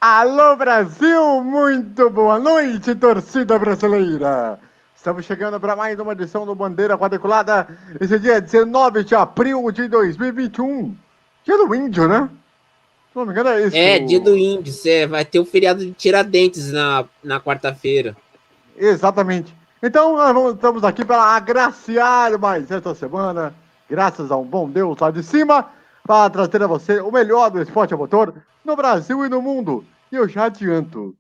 Alô Brasil, muito boa noite, torcida brasileira. Estamos chegando para mais uma edição do Bandeira Quadriculada. Esse dia é 19 de abril de 2021. Dia do índio, né? Se não me engano é isso. É, dia do índio. Vai ter o feriado de Tiradentes na quarta-feira. Exatamente. Então, estamos aqui para agraciar mais esta semana, graças a um bom Deus lá de cima, para trazer a você o melhor do esporte a motor no Brasil e no mundo. E eu já adianto,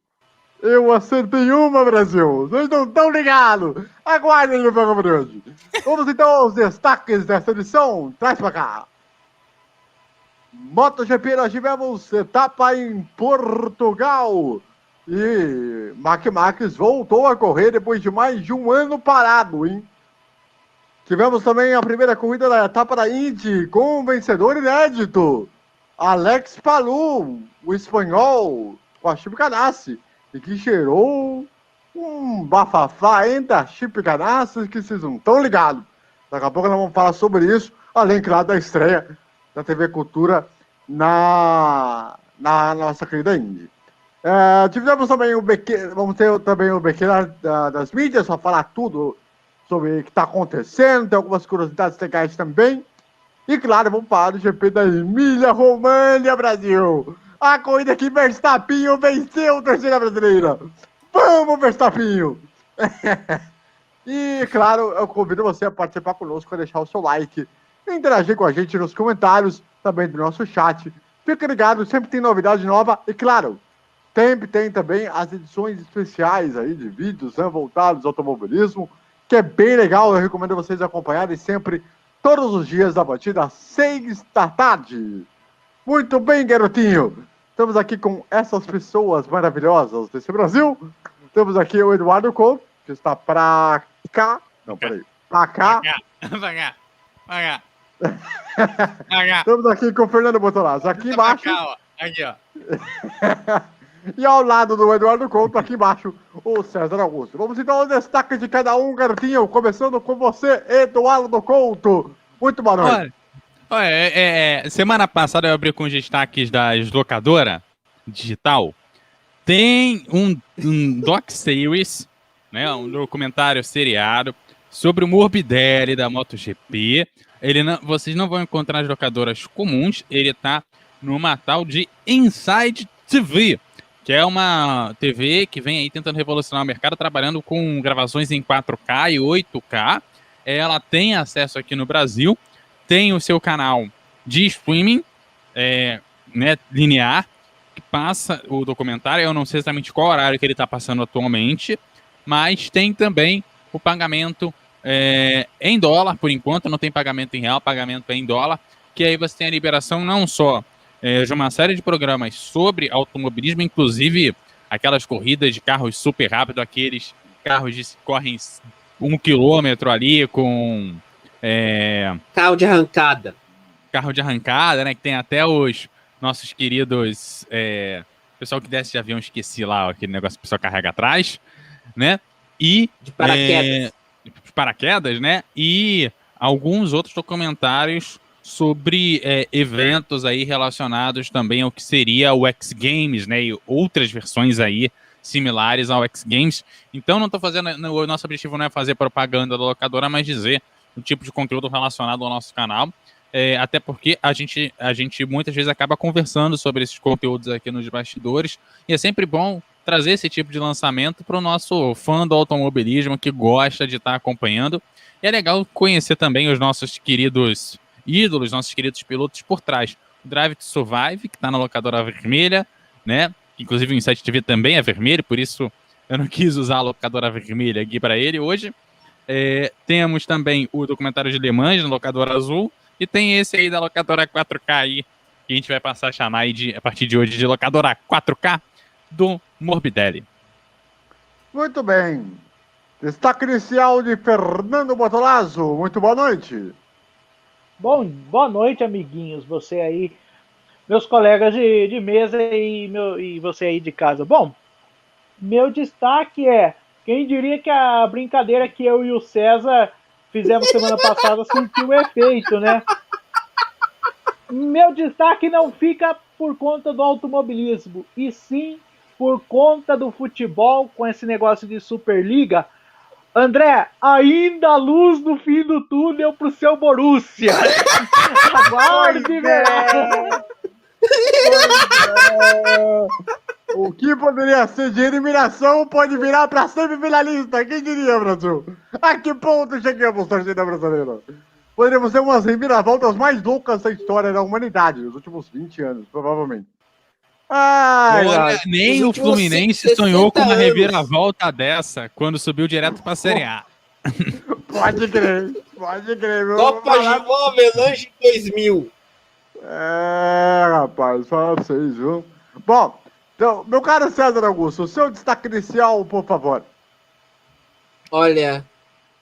eu acertei uma, Brasil. Vocês não estão ligados. Aguardem no programa de hoje. Vamos então aos destaques dessa edição. Traz para cá. MotoGP, nós tivemos etapa em Portugal. E Marc Marques voltou a correr depois de mais de um ano parado, hein? Tivemos também a primeira corrida da etapa da Indy com um vencedor inédito. Alex Palou, o espanhol, com a Chip Ganassi. E que cheirou um bafafá entre a Chip Ganassi que vocês não estão ligados. Daqui a pouco nós vamos falar sobre isso, além, claro, da estreia da TV Cultura na nossa querida Indy. Tivemos também vamos ter também o BQ das mídias, para falar tudo sobre o que está acontecendo, tem algumas curiosidades legais também. E claro, vamos falar do GP da Emília-Romagna, Brasil. A corrida que Verstappinho venceu a terceira brasileira. Vamos, Verstappinho! E claro, eu convido você a participar conosco, a deixar o seu like, interagir com a gente nos comentários, também do nosso chat. Fica ligado, sempre tem novidade nova. E claro, sempre tem também as edições especiais aí de vídeos, né, voltados ao automobilismo, que é bem legal. Eu recomendo vocês acompanharem sempre, todos os dias, a partir das 6 da tarde. Muito bem, garotinho. Estamos aqui com essas pessoas maravilhosas desse Brasil. Temos aqui o Eduardo Couto, que está pra cá. Não, peraí. Pra cá. Pra cá. Estamos aqui com o Fernando Botolazzo. Aqui embaixo. Aqui, ó. E ao lado do Eduardo Couto, aqui embaixo, o César Augusto. Vamos então ao destaque de cada um, garotinho. Começando com você, Eduardo Couto. Muito boa noite. Olha, semana passada eu abri com os destaques das locadoras digital. Tem um doc-series, né, um documentário seriado sobre o Morbidelli da MotoGP. Vocês não vão encontrar nas locadoras comuns. Ele tá numa tal de Inside TV, que é uma TV que vem aí tentando revolucionar o mercado, trabalhando com gravações em 4K e 8K. Ela tem acesso aqui no Brasil, tem o seu canal de streaming, né, linear, que passa o documentário. Eu não sei exatamente qual horário que ele está passando atualmente, mas tem também o pagamento em dólar, por enquanto, não tem pagamento em real, pagamento em dólar, que aí você tem a liberação não só de uma série de programas sobre automobilismo, inclusive aquelas corridas de carros super rápidos, aqueles carros que correm 1 quilômetro ali com... Carro de arrancada. Carro de arrancada, né? Que tem até os nossos queridos... pessoal que desce de avião, esqueci lá, aquele negócio que o pessoal carrega atrás, né? E... De paraquedas. Paraquedas, né? E alguns outros documentários sobre eventos aí relacionados também ao que seria o X Games, né, e outras versões aí similares ao X Games. Então não estou fazendo, o nosso objetivo não é fazer propaganda da locadora, mas dizer o tipo de conteúdo relacionado ao nosso canal, até porque a gente muitas vezes acaba conversando sobre esses conteúdos aqui nos bastidores, e é sempre bom trazer esse tipo de lançamento para o nosso fã do automobilismo que gosta de estar acompanhando. E é legal conhecer também os nossos queridos ídolos, nossos queridos pilotos por trás. O Drive to Survive, que está na locadora vermelha, né? Inclusive o Insight TV também é vermelho, por isso eu não quis usar a locadora vermelha aqui para ele hoje. Temos também o documentário de Le Mans na locadora azul, e tem esse aí da locadora 4K aí, que a gente vai passar a chamar aí a partir de hoje de locadora 4K do Morbidelli. Muito bem. Destaque inicial de Fernando Botolazzo. Muito boa noite. Bom, boa noite, amiguinhos, você aí, meus colegas de mesa e você aí de casa. Bom, meu destaque quem diria que a brincadeira que eu e o César fizemos semana passada sentiu o efeito, né? Meu destaque não fica por conta do automobilismo, e sim por conta do futebol com esse negócio de Superliga. André, ainda a luz no fim do túnel pro seu Borussia. Aguarde, verá. O que poderia ser de eliminação pode virar para semifinalista. Quem diria, Brasil? A que ponto chegamos, torcida brasileira? Poderíamos ter umas reviravoltas mais loucas da história da humanidade nos últimos 20 anos, provavelmente. Ai, Olha, ai. nem Nos o últimos Fluminense 60 sonhou com uma anos. reviravolta dessa quando subiu direto pra Série A. Pode crer, meu. Copa João Melange 2000. Rapaz, fala pra vocês, viu? Bom, então, meu caro César Augusto, o seu destaque inicial, por favor. Olha,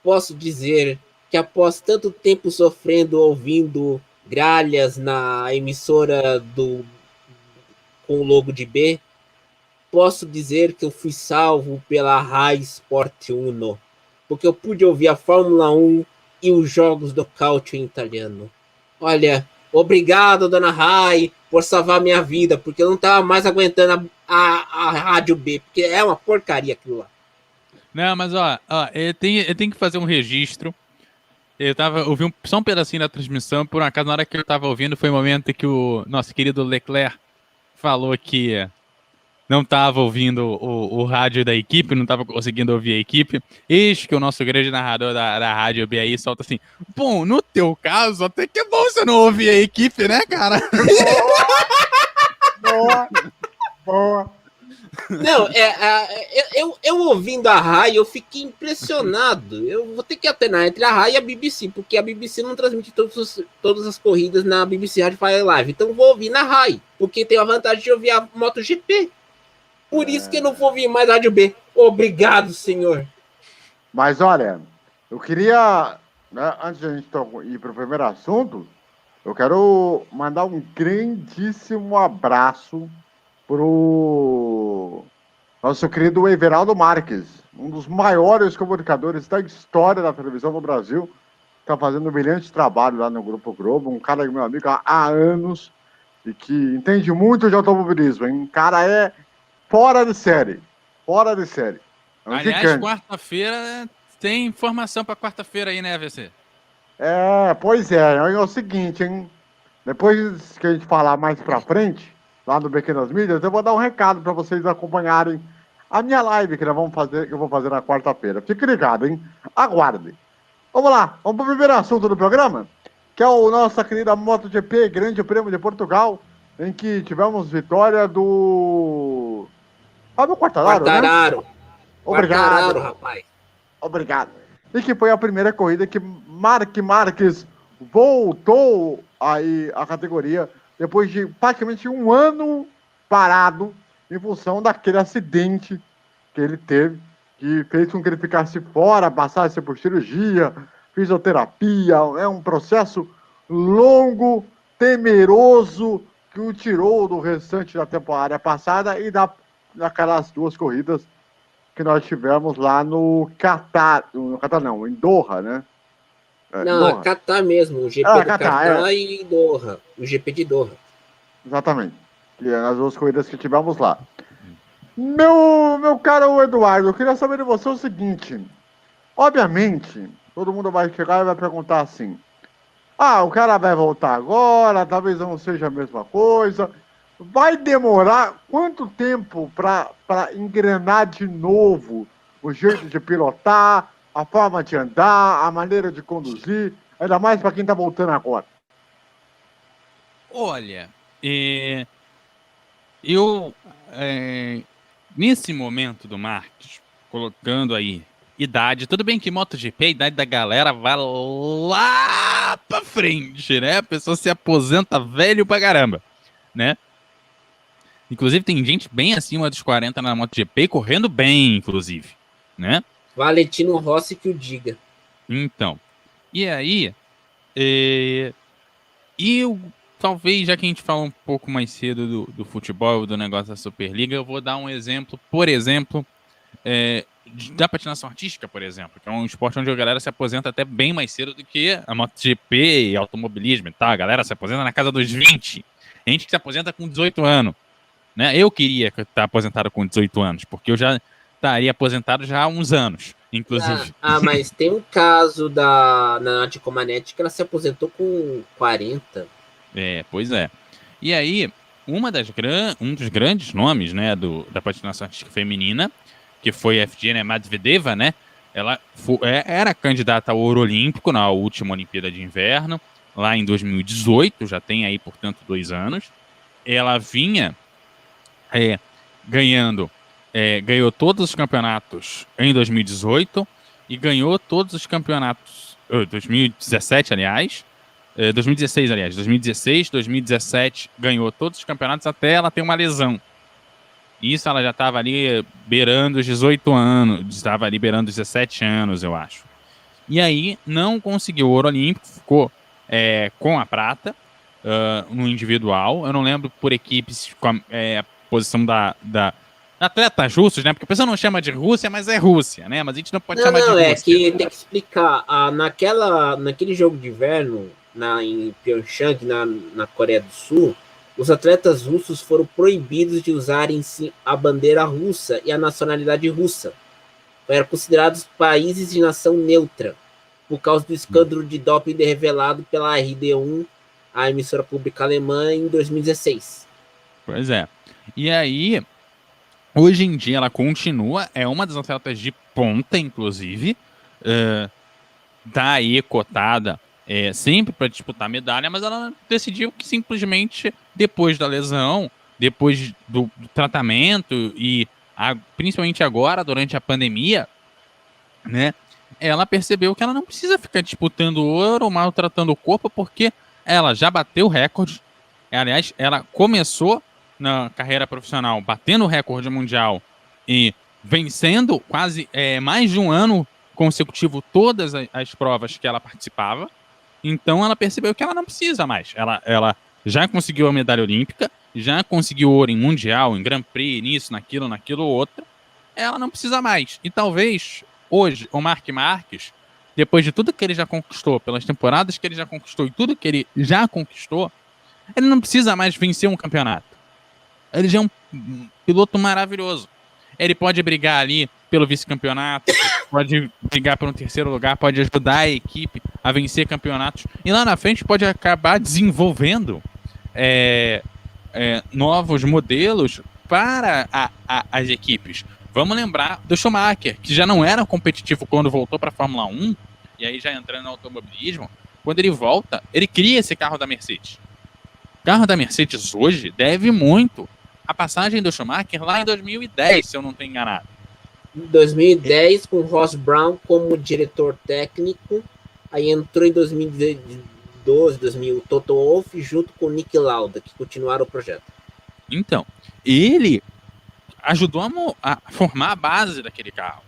posso dizer que após tanto tempo sofrendo ouvindo gralhas na emissora com o logo de B, posso dizer que eu fui salvo pela Rai Sport Uno, porque eu pude ouvir a Fórmula 1 e os jogos do Calcio em italiano. Olha, obrigado, dona Rai, por salvar minha vida, porque eu não estava mais aguentando a Rádio B, porque é uma porcaria aquilo lá. Não, mas ó, eu tenho que fazer um registro. Ouvi só um pedacinho da transmissão, por um acaso, na hora que eu tava ouvindo, foi o momento que o nosso querido Leclerc falou que não tava ouvindo o rádio da equipe, não tava conseguindo ouvir a equipe. Eis que o nosso grande narrador da rádio BAI solta assim: bom, no teu caso, até que é bom você não ouvir a equipe, né, cara? Boa. Não, eu ouvindo a Rai, eu fiquei impressionado. Eu vou ter que alternar entre a Rai e a BBC, porque a BBC não transmite todas as corridas na BBC Rádio Fire Live. Então eu vou ouvir na Rai, porque tem a vantagem de ouvir a MotoGP. Por isso que eu não vou ouvir mais a Rádio B. Obrigado, senhor. Mas olha, eu queria, né, antes de a gente ir para o primeiro assunto, eu quero mandar um grandíssimo abraço pro nosso querido Everaldo Marques, um dos maiores comunicadores da história da televisão no Brasil. Está fazendo um brilhante trabalho lá no Grupo Globo, um cara que é meu amigo há anos e que entende muito de automobilismo, hein? Um cara é fora de série. É um Aliás, gigante. quarta-feira tem informação pra quarta-feira aí, né, VC? Pois é o seguinte, hein? Depois que a gente falar mais pra frente, lá no Pequenas Mídias, eu vou dar um recado para vocês acompanharem a minha live que eu vou fazer na quarta-feira. Fique ligado, hein? Aguardem. Vamos lá, vamos para o primeiro assunto do programa, que é o nossa querida MotoGP Grande Prêmio de Portugal, em que tivemos vitória do Fábio Quartararo, né? Obrigado. Quartararo, rapaz. Obrigado. E que foi a primeira corrida que Marc Marques voltou aí à categoria depois de praticamente um ano parado em função daquele acidente que ele teve, que fez com que ele ficasse fora, passasse por cirurgia, fisioterapia. É um processo longo, temeroso, que o tirou do restante da temporada passada e daquelas duas corridas que nós tivemos lá no Catar, em Doha, né? Não, é Catar mesmo, o GP do Catar e Doha, o GP de Doha. Exatamente, que é nas duas corridas que tivemos lá. Meu caro Eduardo, eu queria saber de você o seguinte, obviamente, todo mundo vai chegar e vai perguntar assim, o cara vai voltar agora, talvez não seja a mesma coisa, vai demorar quanto tempo para engrenar de novo o jeito de pilotar, a forma de andar, a maneira de conduzir, ainda mais para quem está voltando agora? Olha, nesse momento do Marques, colocando aí idade, tudo bem que MotoGP, a idade da galera vai lá pra frente, né? A pessoa se aposenta velho pra caramba, né? Inclusive tem gente bem acima dos 40 na MotoGP, correndo bem, inclusive, né? Valentino Rossi que o diga. Então, e aí, talvez, já que a gente falou um pouco mais cedo do futebol, do negócio da Superliga, eu vou dar um exemplo. Por exemplo, da patinação artística, por exemplo, que é um esporte onde a galera se aposenta até bem mais cedo do que a MotoGP e automobilismo e tal. A galera se aposenta na casa dos 20. Gente que se aposenta com 18 anos. Né? Eu queria estar aposentado com 18 anos, porque eu já estaria aposentado já há uns anos, inclusive. Mas tem um caso da Nath Comaneci que ela se aposentou com 40. Pois é. E aí, um dos grandes nomes, né, da patinação artística feminina, que foi a Evgenia Medvedeva, né? Ela era candidata ao ouro olímpico na última Olimpíada de Inverno, lá em 2018, já tem aí, portanto, 2 anos. Ela vinha ganhou todos os campeonatos em 2018 e ganhou todos os campeonatos 2017, aliás, 2016, 2017 ganhou todos os campeonatos até ela ter uma lesão. Isso ela já estava ali beirando os 18 anos, estava ali beirando os 17 anos, eu acho. E aí não conseguiu o ouro olímpico, ficou com a prata no individual. Eu não lembro por equipes com a posição da atletas russos, né? Porque a pessoa não chama de Rússia, mas é Rússia, né? Mas a gente não pode chamar de Rússia. É que tem que explicar. Naquele jogo de inverno, em Pyeongchang, na Coreia do Sul, os atletas russos foram proibidos de usarem a bandeira russa e a nacionalidade russa. Eram considerados países de nação neutra, por causa do escândalo de doping revelado pela RD1, a emissora pública alemã, em 2016. Pois é. E aí, hoje em dia, ela continua, é uma das atletas de ponta, inclusive, tá aí cotada sempre para disputar medalha, mas ela decidiu que simplesmente, depois da lesão, depois do tratamento e principalmente agora, durante a pandemia, né, ela percebeu que ela não precisa ficar disputando ouro ou maltratando o corpo, porque ela já bateu o recorde. Aliás, ela começou na carreira profissional batendo o recorde mundial e vencendo quase mais de um ano consecutivo todas as provas que ela participava. Então ela percebeu que ela não precisa mais. Ela já conseguiu a medalha olímpica, já conseguiu ouro em mundial, em Grand Prix, nisso, naquilo, outro. Ela não precisa mais. E talvez hoje o Marc Marques, depois de tudo que ele já conquistou, pelas temporadas que ele já conquistou e tudo que ele já conquistou, ele não precisa mais vencer um campeonato. Ele já é um piloto maravilhoso. Ele pode brigar ali pelo vice-campeonato, pode brigar pelo terceiro lugar, pode ajudar a equipe a vencer campeonatos. E lá na frente pode acabar desenvolvendo novos modelos para as equipes. Vamos lembrar do Schumacher, que já não era competitivo quando voltou para a Fórmula 1, e aí já entrando no automobilismo. Quando ele volta, ele cria esse carro da Mercedes. O carro da Mercedes hoje deve muito à passagem do Schumacher lá em 2010, se eu não estou enganado. Em 2010, com Ross Brown como diretor técnico, aí entrou em 2012, 2000, Toto Wolff junto com Nick Lauda, que continuaram o projeto. Então, ele ajudou a formar a base daquele carro.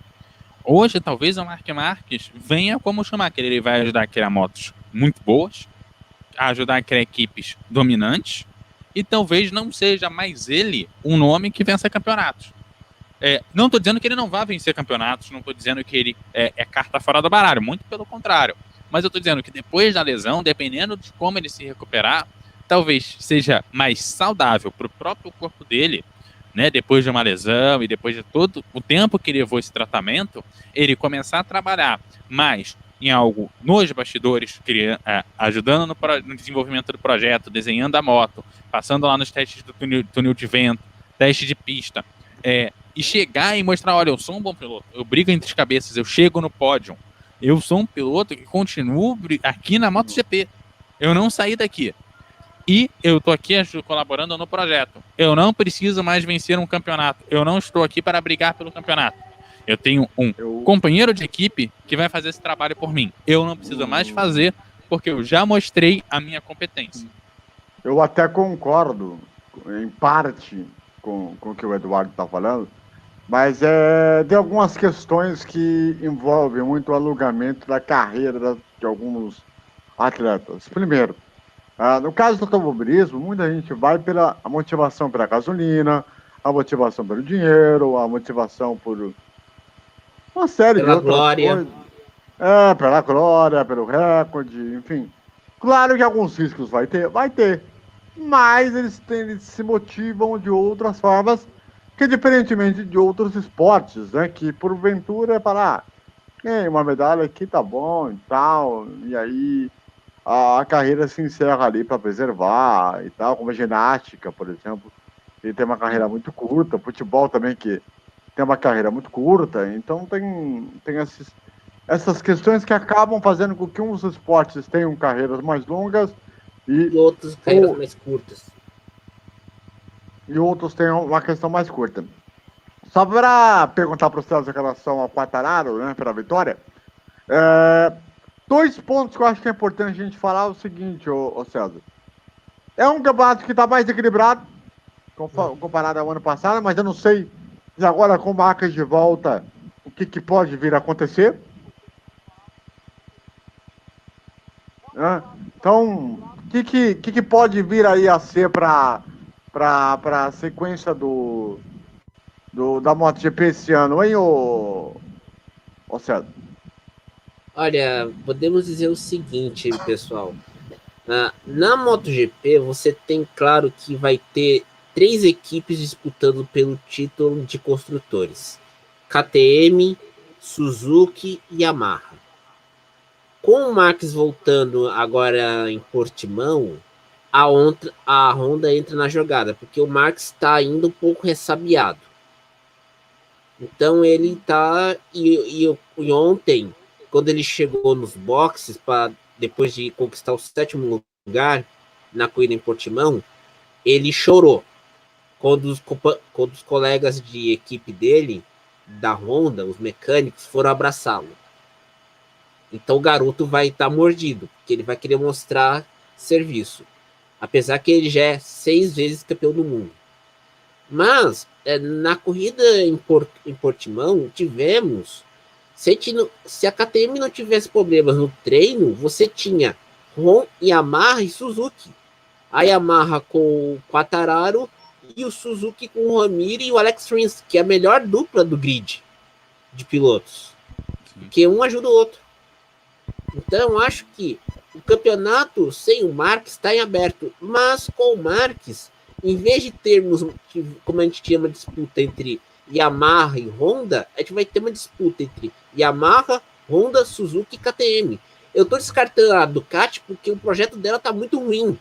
Hoje, talvez o Marc Marques venha como o Schumacher. Ele vai ajudar a criar motos muito boas, a ajudar a criar equipes dominantes, e talvez não seja mais ele um nome que vença campeonatos. Não estou dizendo que ele não vá vencer campeonatos, não estou dizendo que ele é carta fora do baralho, muito pelo contrário. Mas eu estou dizendo que depois da lesão, dependendo de como ele se recuperar, talvez seja mais saudável para o próprio corpo dele, né, depois de uma lesão e depois de todo o tempo que ele levou esse tratamento, ele começar a trabalhar mais em algo nos bastidores, ajudando no desenvolvimento do projeto, desenhando a moto, passando lá nos testes do túnel de vento, teste de pista, e chegar e mostrar, olha, eu sou um bom piloto, eu brigo entre as cabeças, eu chego no pódio, eu sou um piloto que continuo aqui na MotoGP, eu não saí daqui. E eu estou aqui colaborando no projeto. Eu não preciso mais vencer um campeonato. Eu não estou aqui para brigar pelo campeonato. Eu tenho um companheiro de equipe que vai fazer esse trabalho por mim. Eu não preciso mais fazer porque eu já mostrei a minha competência. Eu até concordo, em parte, com o que o Eduardo está falando, mas de algumas questões que envolvem muito o alugamento da carreira de alguns atletas. Primeiro, no caso do automobilismo, muita gente vai pela motivação pela gasolina, a motivação pelo dinheiro, a motivação por uma série de Pela outras glória. coisas. Pela glória, pelo recorde, enfim. Claro que alguns riscos vai ter, mas eles se motivam de outras formas, que diferentemente de outros esportes, né, que porventura é falar, uma medalha aqui tá bom e tal, e aí a carreira se encerra ali para preservar e tal, como a ginástica, por exemplo, ele tem uma carreira muito curta, futebol também que tem uma carreira muito curta, então tem essas questões que acabam fazendo com que uns esportes tenham carreiras mais longas E outras carreiras mais curtas. e outros tenham uma questão mais curta. Só para perguntar para os César em relação ao Quartararo, né, pela vitória, 2 pontos que eu acho que é importante a gente falar é o seguinte, ô César. É um campeonato que está mais equilibrado comparado ao ano passado, mas eu não sei se agora com marcas de volta o que pode vir a acontecer. Então, o que pode vir aí a ser para a sequência da MotoGP esse ano, hein, ô César? Olha, podemos dizer o seguinte, pessoal. Na MotoGP, você tem claro que vai ter 3 equipes disputando pelo título de construtores: KTM, Suzuki e Yamaha. Com o Marques voltando agora em Portimão, a Honda entra na jogada, porque o Marques está ainda um pouco ressabiado. Então ele tá. E ontem, quando ele chegou nos boxes, depois de conquistar o 7º lugar na corrida em Portimão, ele chorou. Quando os colegas de equipe dele, da Honda, os mecânicos, foram abraçá-lo. Então o garoto vai estar mordido, porque ele vai querer mostrar serviço. Apesar que ele já é 6 vezes campeão do mundo. Mas, na corrida em Portimão, tivemos... Se a KTM não tivesse problemas no treino, você tinha Yamaha e Suzuki. A Yamaha com o Quartararo e o Suzuki com o Ramiro e o Alex Rins, que é a melhor dupla do grid de pilotos. Porque um ajuda o outro. Então, acho que o campeonato sem o Marques está em aberto. Mas com o Marques, em vez de termos, como a gente tinha uma disputa entre Yamaha e Honda, a gente vai ter uma disputa entre Yamaha, Honda, Suzuki e KTM. Eu estou descartando a Ducati porque o projeto dela está muito ruim.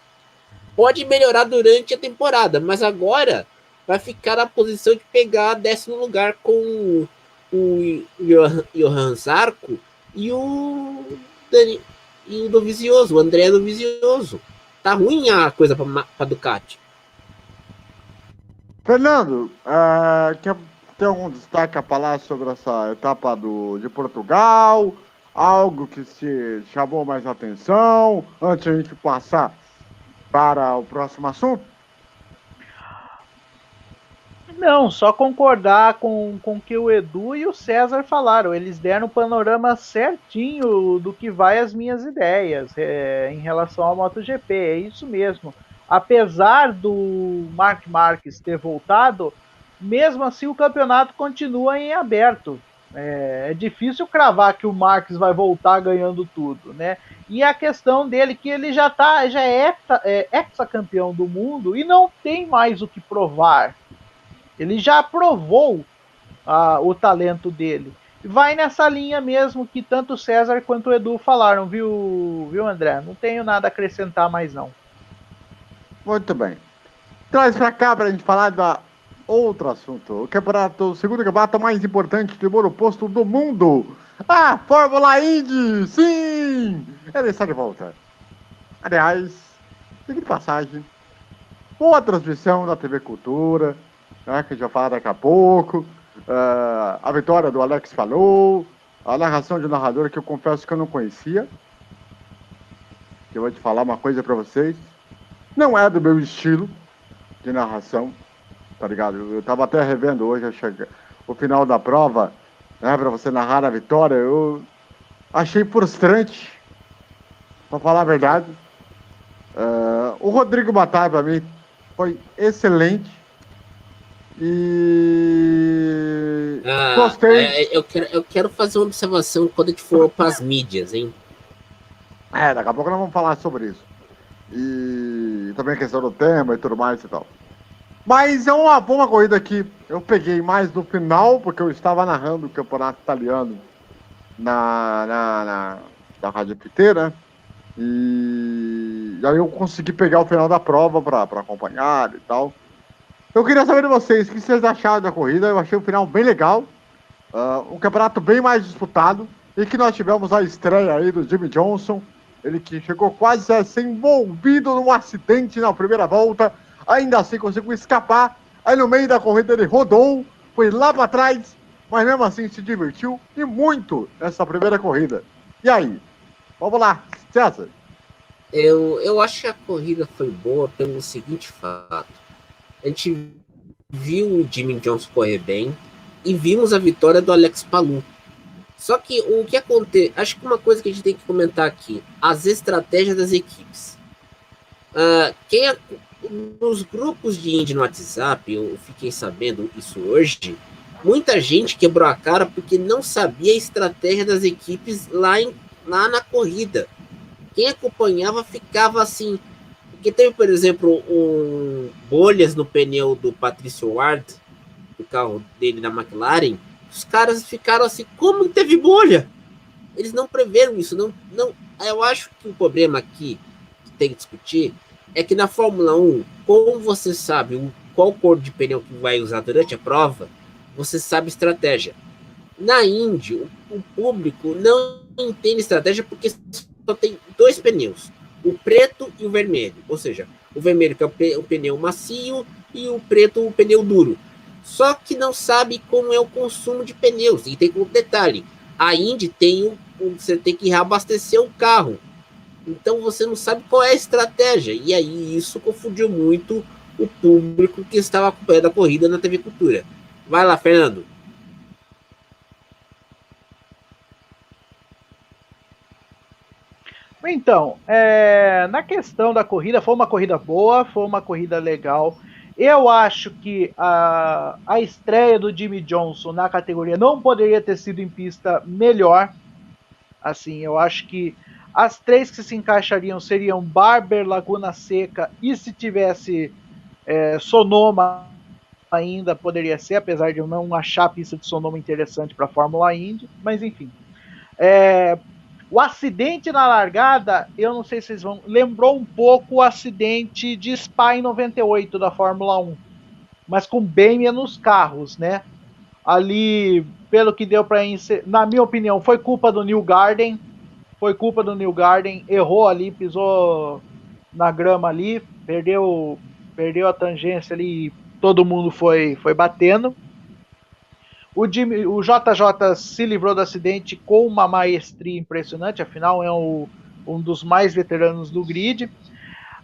Pode melhorar durante a temporada, mas agora vai ficar na posição de pegar 10º lugar com o Johan Zarco e o Dovizioso, o André Dovizioso. Tá ruim a coisa para Ducati. Fernando, quer ter algum destaque a falar sobre essa etapa de Portugal? Algo que se chamou mais atenção antes de a gente passar para o próximo assunto? Não, só concordar com o que o Edu e o César falaram. Eles deram um panorama certinho do que vai as minhas ideias em relação ao MotoGP. É isso mesmo. Apesar do Marc Marquez ter voltado, mesmo assim o campeonato continua em aberto. É difícil cravar que o Marquez vai voltar ganhando tudo, né? E a questão dele que ele já é hexacampeão do mundo e não tem mais o que provar. Ele já provou o talento dele. Vai nessa linha mesmo que tanto o César quanto o Edu falaram, viu, André? Não tenho nada a acrescentar mais, não. Muito bem. Traz pra cá pra gente falar da outro assunto. O segundo campeonato mais importante de monoposto do mundo. A Fórmula Indy! Sim! Ele está de volta. Aliás, de passagem, boa transmissão da TV Cultura, né, que a gente vai falar daqui a pouco. A vitória do Alex falou, a narração de um narrador que eu confesso que eu não conhecia. Que eu vou te falar uma coisa pra vocês. Não é do meu estilo de narração, tá ligado? Eu tava até revendo hoje o final da prova, né, pra você narrar a vitória. Eu achei frustrante, pra falar a verdade. O Rodrigo Batalha, pra mim, foi excelente. E Ah, gostei. eu quero fazer uma observação quando a gente for para as mídias, hein? Daqui a pouco nós vamos falar sobre isso. E também a questão do tema e tudo mais e tal. Mas é uma boa corrida que eu peguei mais no final, porque eu estava narrando o campeonato italiano na Rádio PT, né? E aí eu consegui pegar o final da prova para acompanhar e tal. Eu queria saber de vocês, o que vocês acharam da corrida? Eu achei o final bem legal. Um campeonato bem mais disputado. E que nós tivemos a estreia aí do Jimmy Johnson. Ele que chegou quase a ser envolvido num acidente na primeira volta. Ainda assim conseguiu escapar. Aí no meio da corrida ele rodou, foi lá para trás. Mas mesmo assim se divertiu e muito nessa primeira corrida. E aí? Vamos lá, César. Eu acho que a corrida foi boa pelo seguinte fato. A gente viu o Jimmy Johnson correr bem e vimos a vitória do Alex Palou. Só que o que acontece... Acho que uma coisa que a gente tem que comentar aqui. As estratégias das equipes. Nos grupos de Indy no WhatsApp, eu fiquei sabendo isso hoje, muita gente quebrou a cara porque não sabia a estratégia das equipes lá na corrida. Quem acompanhava ficava assim... Porque teve, por exemplo, bolhas no pneu do Patricio Ward, do carro dele na McLaren. Os caras ficaram assim, como teve bolha? Eles não preveram isso. Não. Eu acho que o problema aqui que tem que discutir é que na Fórmula 1, como você sabe qual cor de pneu que vai usar durante a prova, você sabe estratégia. Na Indy, o público não entende estratégia porque só tem 2 pneus, o preto e o vermelho. Ou seja, o vermelho que é o pneu macio e o preto o pneu duro. Só que não sabe como é o consumo de pneus. E tem um detalhe, a Indy tem você tem que reabastecer o carro. Então você não sabe qual é a estratégia. E aí isso confundiu muito o público que estava acompanhando a corrida na TV Cultura. Vai lá, Fernando. Então, na questão da corrida, foi uma corrida boa, foi uma corrida legal. Eu acho que a estreia do Jimmy Johnson na categoria não poderia ter sido em pista melhor. Assim, eu acho que as 3 que se encaixariam seriam Barber, Laguna Seca e se tivesse Sonoma ainda poderia ser, apesar de eu não achar a pista de Sonoma interessante para a Fórmula Indy, mas enfim. O acidente na largada, eu não sei se vocês vão... Lembrou um pouco o acidente de Spa em 98 da Fórmula 1, mas com bem menos carros, né? Ali, pelo que deu para... Na minha opinião, foi culpa do New Garden. Errou ali, pisou na grama ali, perdeu a tangência ali e todo mundo foi batendo. O JJ se livrou do acidente com uma maestria impressionante, afinal é um dos mais veteranos do grid.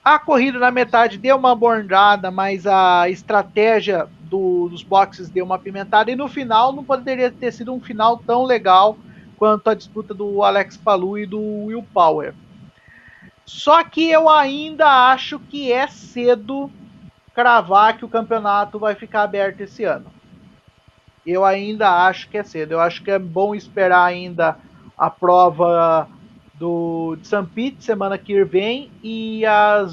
A corrida na metade deu uma abordada, mas a estratégia dos boxes deu uma apimentada, e no final não poderia ter sido um final tão legal quanto a disputa do Alex Palou e do Will Power. Só que eu ainda acho que é cedo cravar que o campeonato vai ficar aberto esse ano. Eu ainda acho que é cedo. Eu acho que é bom esperar ainda a prova de St. Pete semana que vem e a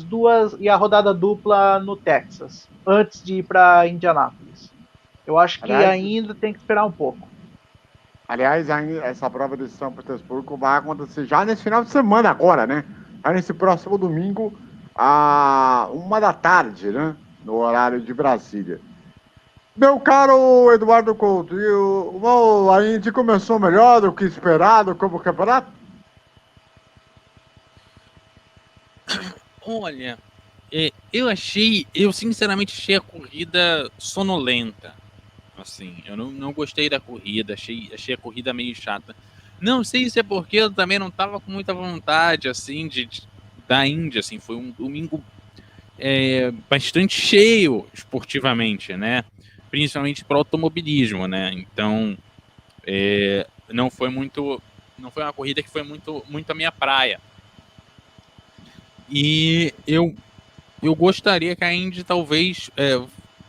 rodada dupla no Texas, antes de ir para Indianápolis. Eu acho que ainda tem que esperar um pouco. Aliás, essa prova de São Petersburgo vai acontecer já nesse final de semana agora, né? Já nesse próximo domingo, à 1h, né? No horário de Brasília. Meu caro Eduardo Couto, a Indy começou melhor do que esperado como campeonato? Olha, eu sinceramente achei a corrida sonolenta. Assim, eu não gostei da corrida, achei a corrida meio chata. Não sei se é porque eu também não tava com muita vontade, assim, da Indy, assim, foi um domingo bastante cheio esportivamente, né? Principalmente para o automobilismo, né? Então, não foi uma corrida que foi muito a minha praia. E eu gostaria que a Indy talvez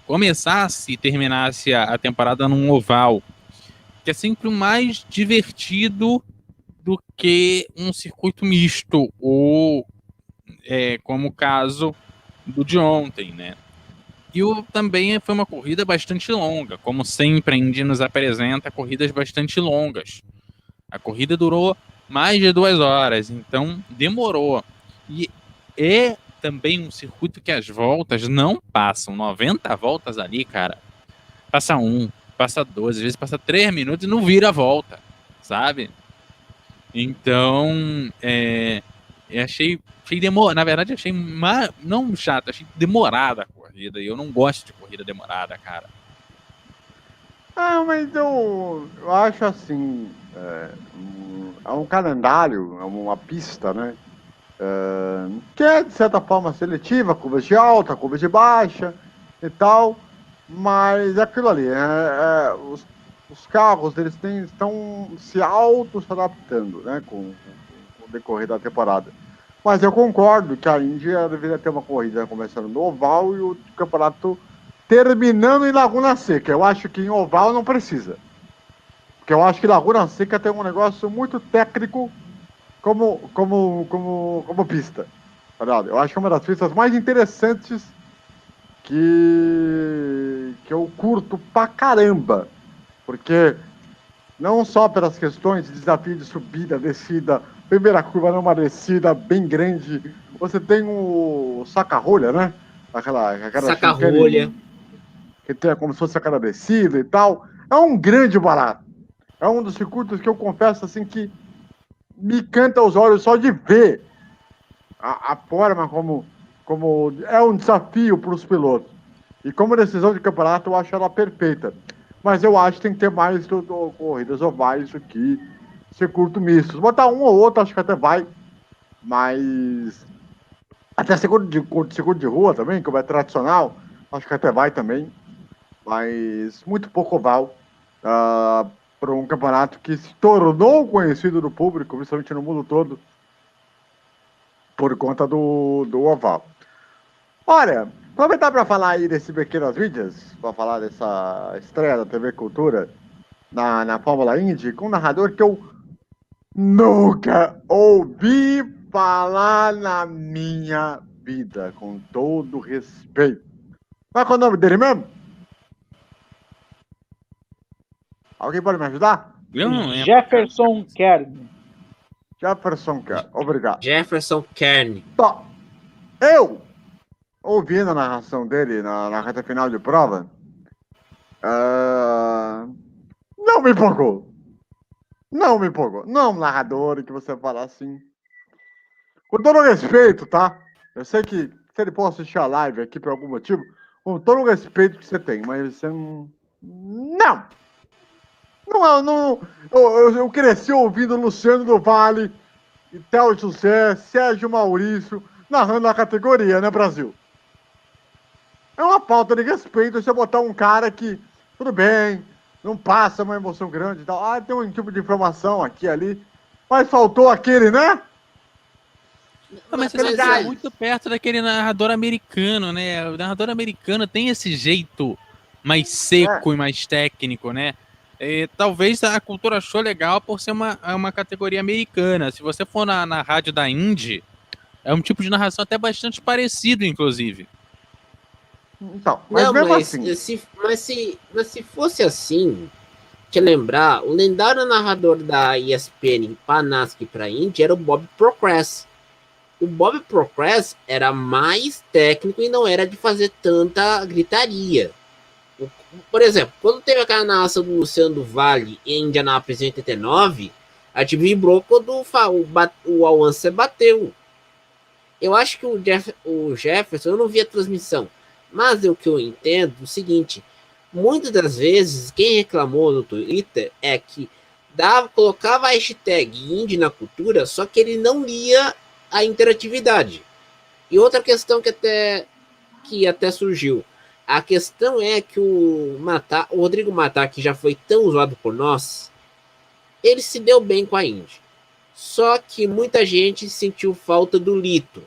começasse e terminasse a temporada num oval, que é sempre mais divertido do que um circuito misto, ou como o caso do de ontem, né? E também foi uma corrida bastante longa, como sempre a Indy nos apresenta corridas bastante longas. A corrida durou mais de 2 horas, então demorou. E é também um circuito que as voltas não passam 90 voltas ali, cara. Passa 1, passa 2, às vezes passa 3 minutos e não vira a volta, sabe? Então, eu achei demorado. Na verdade, achei não chato, achei demorada a corrida. E eu não gosto de corrida demorada, cara. Mas eu acho assim, é um calendário, é uma pista, né? Que é, de certa forma, seletiva, curvas de alta, curvas de baixa e tal, mas é aquilo ali, os carros eles estão se auto-adaptando, né, com o decorrer da temporada. Mas eu concordo que a Índia deveria ter uma corrida começando no oval e o campeonato terminando em Laguna Seca. Eu acho que em oval não precisa, porque eu acho que Laguna Seca tem um negócio muito técnico como pista. Tá ligado? Eu acho que é uma das pistas mais interessantes que eu curto pra caramba. Porque não só pelas questões de desafio de subida, descida, primeira curva numa descida bem grande, você tem o saca-rolha, né? Aquela Saca-rolha. Que tem como se fosse aquela descida e tal. É um grande barato. É um dos circuitos que eu confesso assim que me canta aos olhos só de ver a forma como é um desafio para os pilotos. E como decisão de campeonato, eu acho ela perfeita. Mas eu acho que tem que ter mais corridas ovais do que circuito misto. Botar um ou outro, acho que até vai. Mas até circuito de rua também, como é tradicional, acho que até vai também. Mas muito pouco oval. Para um campeonato que se tornou conhecido do público, principalmente no mundo todo, por conta do oval. Olha, aproveitar para falar aí desse Pequenas Vídeos, para falar dessa estreia da TV Cultura na Fórmula Indy, com um narrador que eu nunca ouvi falar na minha vida, com todo respeito. Qual é o nome dele mesmo? Alguém pode me ajudar? Eu não lembro. Jefferson Kern. Jefferson Kern, obrigado. Jefferson Kern. Bom, eu, ouvindo a narração dele na reta final de prova, não me empolgou. Não me empolgou. Não é um narrador que você fala assim. Com todo respeito, tá? Eu sei que se ele pode assistir a live aqui por algum motivo, com todo o respeito que você tem, mas você não. Não. Eu cresci ouvindo Luciano do Vale, Théo José, Sérgio Maurício, narrando a categoria, né, Brasil? É uma falta de respeito você botar um cara que, tudo bem, não passa uma emoção grande e tal. Tem um tipo de informação aqui e ali, mas faltou aquele, né? Mas você está muito perto daquele narrador americano, né? O narrador americano tem esse jeito mais seco e mais técnico, né? Talvez a cultura achou legal por ser uma categoria americana. Se você for na rádio da Indy, é um tipo de narração até bastante parecido, inclusive. Então, mas mesmo assim. Se fosse assim, te lembrar, o lendário narrador da ESPN Panaski para Indy era o Bob Procrest. O Bob Procrest era mais técnico e não era de fazer tanta gritaria. Por exemplo, quando teve aquela narração do Luciano do Vale em Indianápolis em 89, a gente vibrou quando o Alonso bateu. Eu acho que o Jefferson, eu não vi a transmissão, mas o que eu entendo é o seguinte: muitas das vezes quem reclamou no Twitter é que colocava a hashtag Indy na cultura, só que ele não lia a interatividade. E outra questão que até surgiu. A questão é que o Rodrigo Matar, que já foi tão usado por nós, ele se deu bem com a Indy. Só que muita gente sentiu falta do Lito.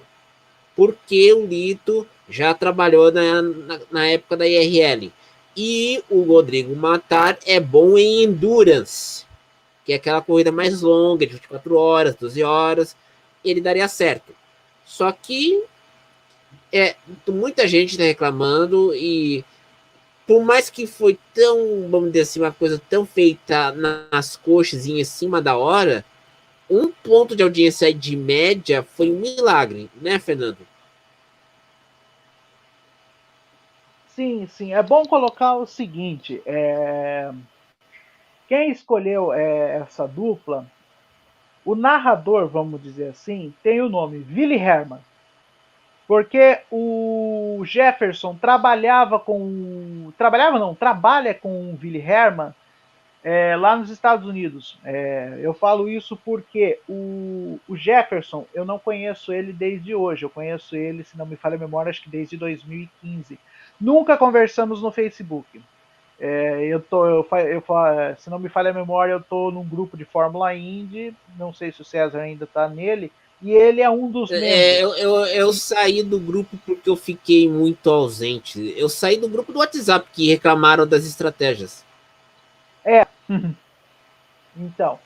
porque o Lito já trabalhou na época da IRL. E o Rodrigo Matar é bom em Endurance, que é aquela corrida mais longa, de 24 horas, 12 horas, ele daria certo. Só que muita gente está reclamando, e por mais que foi tão, vamos dizer assim, uma coisa tão feita nas coxas e em cima da hora, 1 ponto de audiência de média foi um milagre, né, Fernando? Sim, sim. É bom colocar o seguinte: quem escolheu essa dupla, o narrador, vamos dizer assim, tem o nome Willy Hermann. Porque o Jefferson trabalha com o Willy Hermann lá nos Estados Unidos. Eu falo isso porque o Jefferson, eu não conheço ele desde hoje. Eu conheço ele, se não me falha a memória, acho que desde 2015. Nunca conversamos no Facebook. Se não me falha a memória, eu estou num grupo de Fórmula Indy. Não sei se o César ainda está nele. E ele é um dos membros. Eu saí do grupo porque eu fiquei muito ausente. Eu saí do grupo do WhatsApp que reclamaram das estratégias. Então,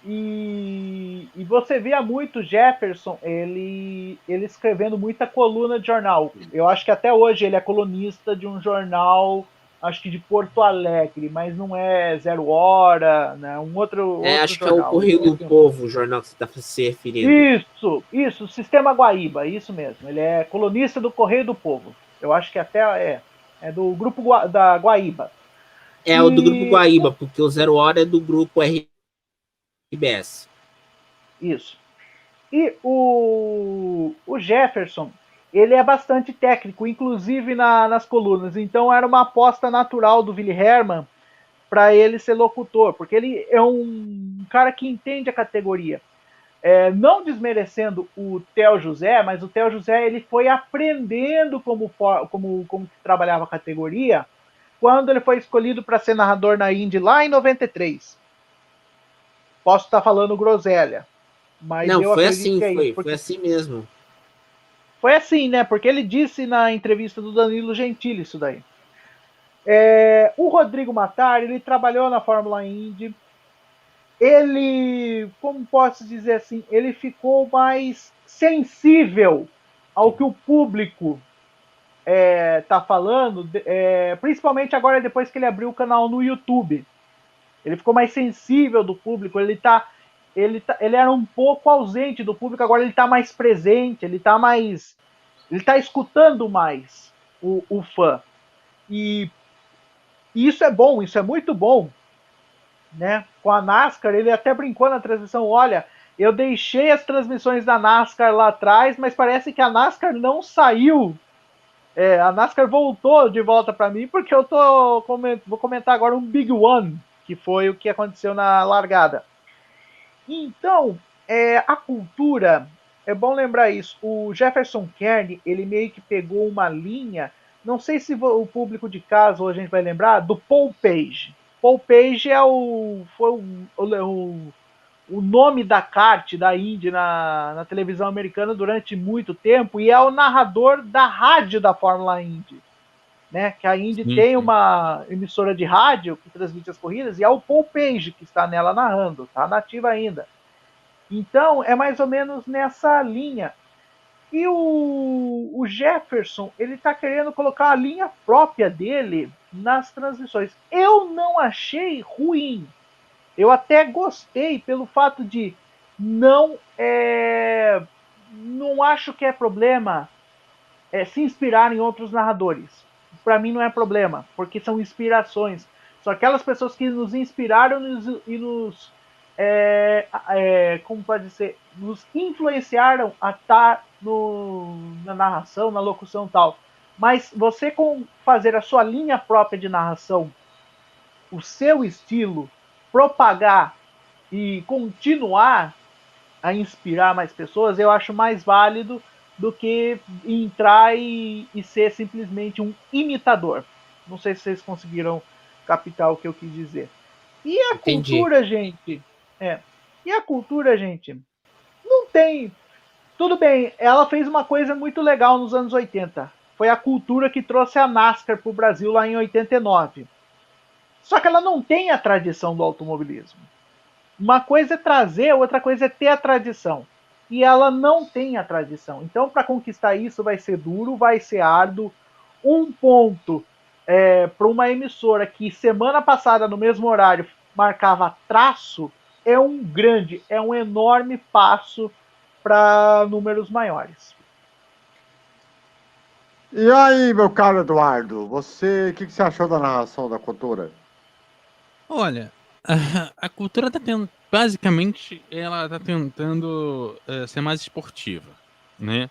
e você via muito Jefferson, ele escrevendo muita coluna de jornal. Eu acho que até hoje ele é colunista de um jornal, acho que de Porto Alegre, mas não é Zero Hora, né? Outro Acho jornal. Que é o Correio do Povo, o jornal que você está se referindo. Isso, Sistema Guaíba, isso mesmo. Ele é colunista do Correio do Povo. Eu acho que até é do grupo da Guaíba. O do grupo Guaíba, porque o Zero Hora é do grupo RBS. Isso. E o Jefferson, ele é bastante técnico, inclusive nas colunas. Então era uma aposta natural do Willy Hermann para ele ser locutor, porque ele é um cara que entende a categoria. Não desmerecendo o Theo José, mas o Theo José ele foi aprendendo como trabalhava a categoria quando ele foi escolhido para ser narrador na Indy lá em 93. Posso estar falando groselha, mas não, eu foi acredito assim, que é isso. Foi assim mesmo. Foi assim, né? Porque ele disse na entrevista do Danilo Gentili isso daí. O Rodrigo Matar, ele trabalhou na Fórmula Indy. Ele, como posso dizer assim, ele ficou mais sensível ao que o público tá falando, principalmente agora depois que ele abriu o canal no YouTube. Ele ficou mais sensível do público, ele era um pouco ausente do público, agora ele está mais presente, ele está escutando mais o fã. E isso é bom, isso é muito bom, né? Com a NASCAR, ele até brincou na transmissão, olha, eu deixei as transmissões da NASCAR lá atrás, mas parece que a NASCAR não saiu. A NASCAR voltou de volta para mim, porque eu vou comentar agora um Big One, que foi o que aconteceu na largada. Então, a cultura, é bom lembrar isso, o Jefferson Kern, ele meio que pegou uma linha, não sei se o público de casa hoje a gente vai lembrar, do Paul Page. Paul Page foi o nome da kart da Indy na televisão americana durante muito tempo e é o narrador da rádio da Fórmula Indy. Né? Que a Indy tem uma emissora de rádio que transmite as corridas e é o Paul Page que está nela narrando, está nativa ainda. Então é mais ou menos nessa linha. E o Jefferson, ele está querendo colocar a linha própria dele nas transmissões. Eu não achei ruim. Eu até gostei pelo fato de não acho que é problema se inspirar em outros narradores. Para mim não é problema, porque são inspirações. São aquelas pessoas que nos inspiraram e nos como pode ser, nos influenciaram a estar na narração, na locução e tal. Mas você fazer a sua linha própria de narração, o seu estilo, propagar e continuar a inspirar mais pessoas, eu acho mais válido do que entrar e ser simplesmente um imitador. Não sei se vocês conseguiram captar o que eu quis dizer. E a cultura, gente? E a cultura, gente? Não tem. Tudo bem, ela fez uma coisa muito legal nos anos 80. Foi a cultura que trouxe a NASCAR para o Brasil lá em 89. Só que ela não tem a tradição do automobilismo. Uma coisa é trazer, outra coisa é ter a tradição. E ela não tem a tradição. Então, para conquistar isso, vai ser duro, vai ser árduo. Um ponto para uma emissora que semana passada, no mesmo horário, marcava traço, é um enorme passo para números maiores. E aí, meu caro Eduardo, o que você achou da narração da cultura? Olha, a cultura tá tendo, basicamente, ela tá tentando ser mais esportiva, né?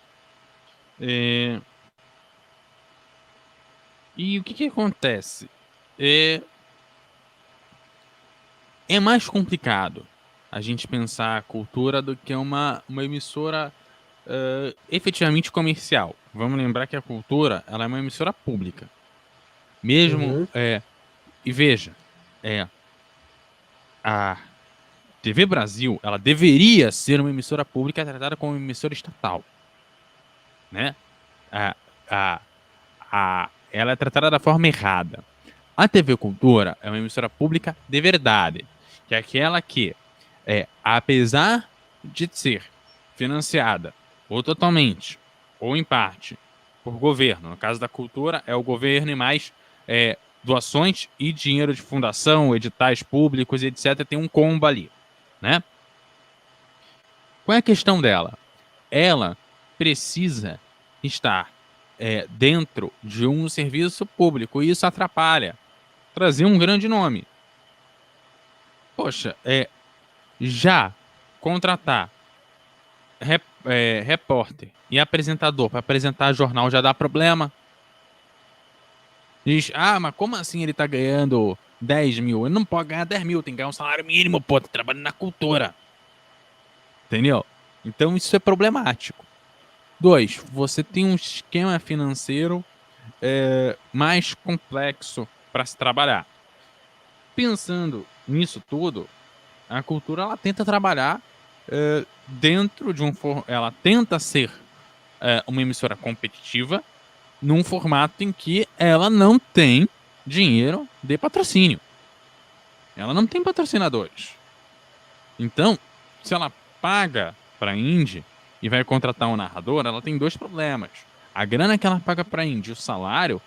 E o que acontece? É mais complicado a gente pensar a cultura do que uma emissora efetivamente comercial. Vamos lembrar que a cultura ela é uma emissora pública. Mesmo. E veja, a TV Brasil ela deveria ser uma emissora pública tratada como uma emissora estatal. Né? Ela é tratada da forma errada. A TV Cultura é uma emissora pública de verdade, que é aquela que, apesar de ser financiada ou totalmente ou em parte por governo, no caso da cultura é o governo e mais doações e dinheiro de fundação, editais públicos e etc. Tem um combo ali, né? Qual é a questão dela? Ela precisa estar dentro de um serviço público e isso atrapalha trazer um grande nome. Poxa, já contratar repórter e apresentador para apresentar jornal já dá problema. Diz, mas como assim ele tá ganhando 10 mil? Ele não pode ganhar 10 mil, tem que ganhar um salário mínimo, pô, tá trabalhando na cultura. Entendeu? Então isso é problemático. 2, você tem um esquema financeiro mais complexo para se trabalhar. Pensando nisso tudo, a cultura ela tenta trabalhar dentro de ela tenta ser uma emissora competitiva num formato em que ela não tem dinheiro de patrocínio. Ela não tem patrocinadores. Então, se ela paga para a Indy e vai contratar um narrador, ela tem 2 problemas. A grana que ela paga para a Indy, o salário,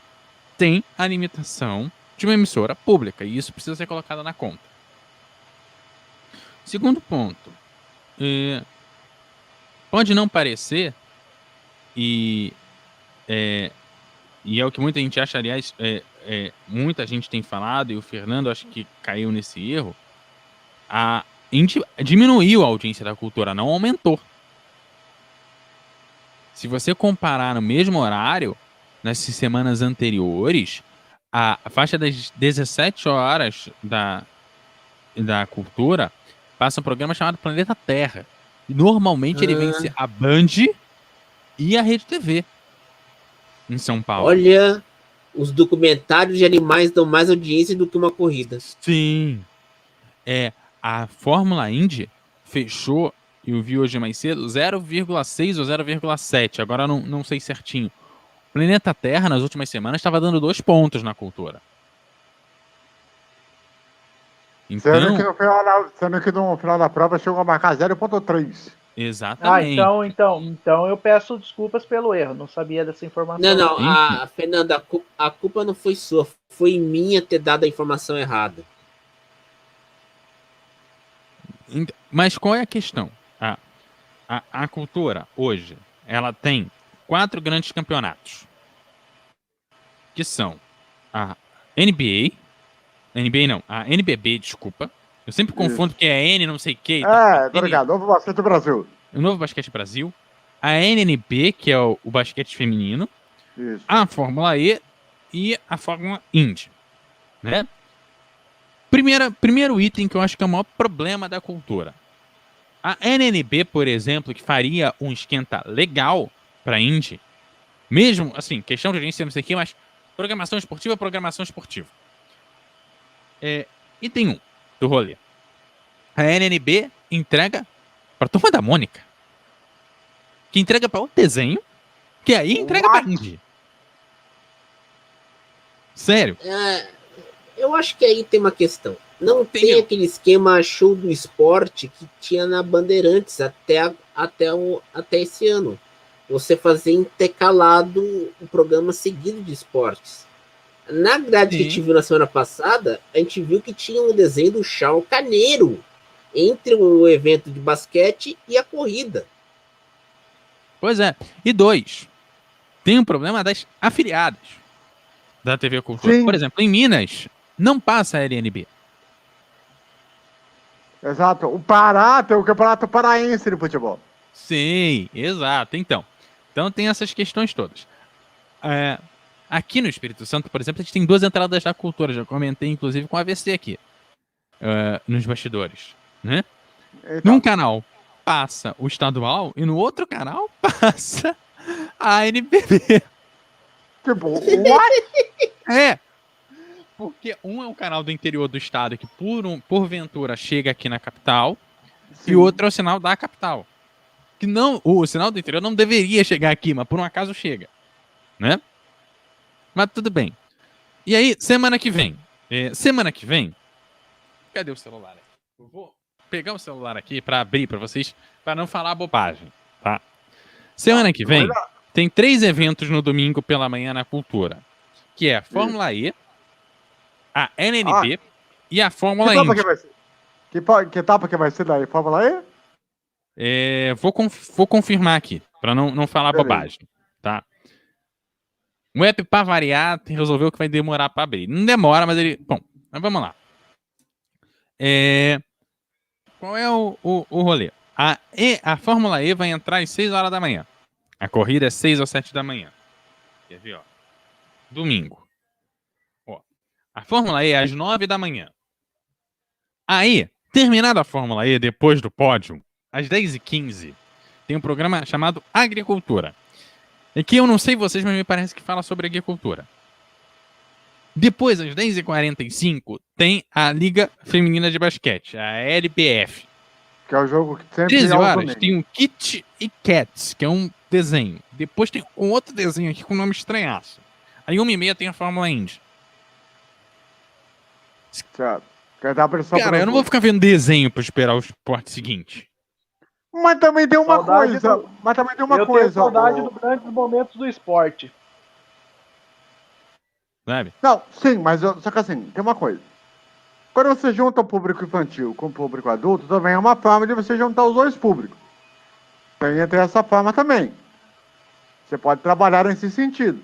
tem a limitação de uma emissora pública, e isso precisa ser colocado na conta. Segundo ponto, pode não parecer, e é o que muita gente acha, aliás, muita gente tem falado, e o Fernando acho que caiu nesse erro, a Indy diminuiu a audiência da cultura, não aumentou. Se você comparar no mesmo horário, nessas semanas anteriores, a faixa das 17 horas da cultura passa um programa chamado Planeta Terra. E normalmente ele vence a Band e a Rede TV em São Paulo. Olha, os documentários de animais dão mais audiência do que uma corrida. Sim. A Fórmula Indy fechou, eu vi hoje mais cedo, 0,6 ou 0,7. Agora não sei certinho. Planeta Terra, nas últimas semanas, estava dando 2 pontos na cultura. Então, sendo que no final da prova chegou a marcar 0,3. Exatamente. Então eu peço desculpas pelo erro. Não sabia dessa informação. Não, Fernanda, a culpa não foi sua. Foi minha ter dado a informação errada. Mas qual é a questão? A cultura, hoje, ela tem 4 grandes campeonatos. Que são a NBA... NBA não, a NBB, desculpa. Eu sempre confundo porque é N não sei o que. Tô ligado, Novo Basquete Brasil. O Novo Basquete Brasil. A NNB, que é o basquete feminino. Isso. A Fórmula E e a Fórmula Indy. Né? Primeiro item que eu acho que é o maior problema da cultura. A NNB, por exemplo, que faria um esquenta legal pra Indy, mesmo, assim, questão de audiência, não sei o que, mas programação esportiva. Item 1 do rolê. A NNB entrega pra Turma da Mônica. que entrega pra outro desenho, que aí entrega pra Indy. Sério. Eu acho que aí tem uma questão. Não tem aquele esquema show do esporte que tinha na Bandeirantes até esse ano. Você fazia intercalado um programa seguido de esportes. Na grade que a gente viu na semana passada, a gente viu que tinha um desenho do Chau Carneiro entre o evento de basquete e a corrida. Pois é. E 2, tem um problema das afiliadas da TV Cultura. Sim. Por exemplo, em Minas, não passa a LNB. Exato. O Pará tem o Campeonato Paraense de futebol. Sim, exato. Então tem essas questões todas. Aqui no Espírito Santo, por exemplo, a gente tem 2 entradas da cultura. Já comentei, inclusive, com a AVC aqui. Nos bastidores. Né? Então. Num canal passa o estadual e no outro canal passa a NBB. Tipo, what? Porque um é um canal do interior do estado que porventura chega aqui na capital. Sim. E o outro é o sinal da capital. Que não, o sinal do interior não deveria chegar aqui, mas por um acaso chega. Né? Mas tudo bem. E aí, semana que vem. Cadê o celular? Eu vou pegar o celular aqui para abrir para vocês, para não falar bobagem, tá? Semana que vem tem 3 eventos no domingo pela manhã na Cultura, que é a Fórmula E, a NNB e a Fórmula Indy. Que etapa que vai ser daí? Fórmula E? Vou confirmar aqui, para não falar bobagem, tá? O app, para variar, resolveu que vai demorar para abrir. Não demora, mas ele... Bom, mas vamos lá. Qual é o rolê? A Fórmula E vai entrar às 6 horas da manhã. A corrida é 6 ou 7 da manhã. Quer ver, ó? Domingo. Ó, a Fórmula E é às 9 da manhã. Aí, terminada a Fórmula E, depois do pódio, às 10h15, tem um programa chamado Agricultura. E que eu não sei vocês, mas me parece que fala sobre agricultura. Depois, às 10h45, tem a Liga Feminina de Basquete, a LBF. Que é o jogo que sempre 13 horas tem o Kit e Cats, que é um desenho. Depois tem um outro desenho aqui com nome estranhaço. Aí 1h30 tem a Fórmula Indy. Certo. Cara, eu não vou ficar vendo desenho pra esperar o esporte seguinte. Mas também tem uma coisa. Eu tenho saudade dos grandes momentos do esporte. Sabe? Não, sim, mas só que assim, tem uma coisa. Quando você junta o público infantil com o público adulto, também é uma forma de você juntar os 2 públicos. Tem essa forma também. Você pode trabalhar nesse sentido.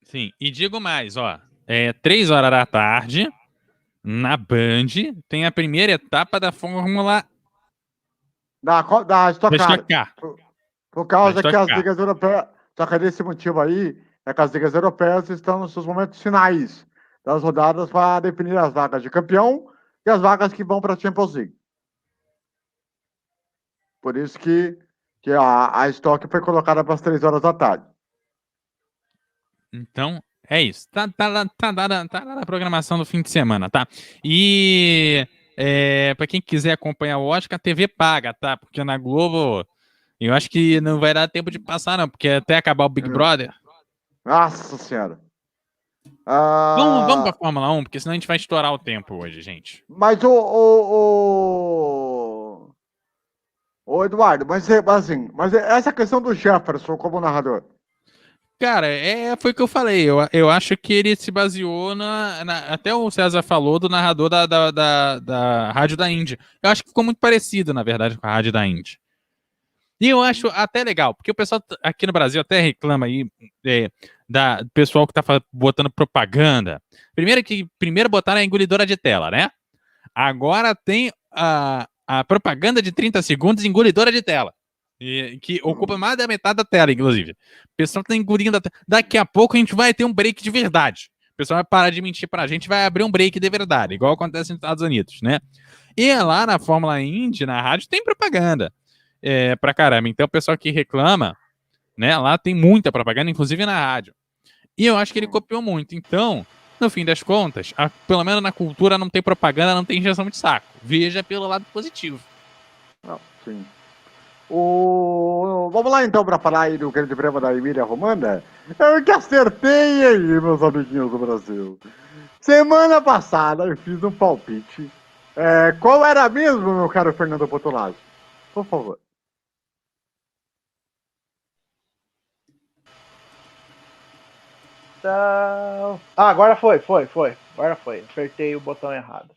Sim, e digo mais, ó. 3 horas da tarde, na Band, tem a primeira etapa da Fórmula Da Stock Car. Por causa que as ligas europeias, só que desse motivo aí, é que as ligas europeias estão nos seus momentos finais das rodadas para definir as vagas de campeão e as vagas que vão para a Champions League. Por isso que a Stock foi colocada para as 3 horas da tarde. Então, é isso. Tá dada a programação do fim de semana, tá? E pra quem quiser acompanhar o Oscar, a TV paga, tá? Porque na Globo, eu acho que não vai dar tempo de passar, não. Porque até acabar o Big Brother... Nossa Senhora. Vamos pra Fórmula 1, porque senão a gente vai estourar o tempo hoje, gente. Mas Ô Eduardo, mas essa questão do Jefferson como narrador. Cara, foi o que eu falei. Eu acho que ele se baseou até o César falou do narrador da rádio da Indy. Eu acho que ficou muito parecido, na verdade, com a rádio da Indy. E eu acho até legal, porque o pessoal aqui no Brasil até reclama aí do pessoal que tá botando propaganda. Primeiro botaram a engolidora de tela, né? Agora tem a propaganda de 30 segundos engolidora de tela. Que ocupa mais da metade da tela, inclusive. O pessoal tá engolindo a tela. Daqui a pouco a gente vai ter um break de verdade. O pessoal vai parar de mentir pra gente, vai abrir um break de verdade, igual acontece nos Estados Unidos, né? E lá na Fórmula Indy, na rádio, tem propaganda. Pra caramba. Então o pessoal que reclama, né? Lá tem muita propaganda, inclusive na rádio. E eu acho que ele copiou muito. Então, no fim das contas, pelo menos na cultura não tem propaganda, não tem injeção de saco. Veja pelo lado positivo. Não, sim. Vamos vamos lá então para falar aí do Grande Prêmio da Emília Romagna. Eu que acertei aí, meus amiguinhos do Brasil. Semana passada eu fiz um palpite. Qual era mesmo, meu caro Fernando Potolazzi? Por favor. Então... agora foi. Agora foi. Apertei o botão errado.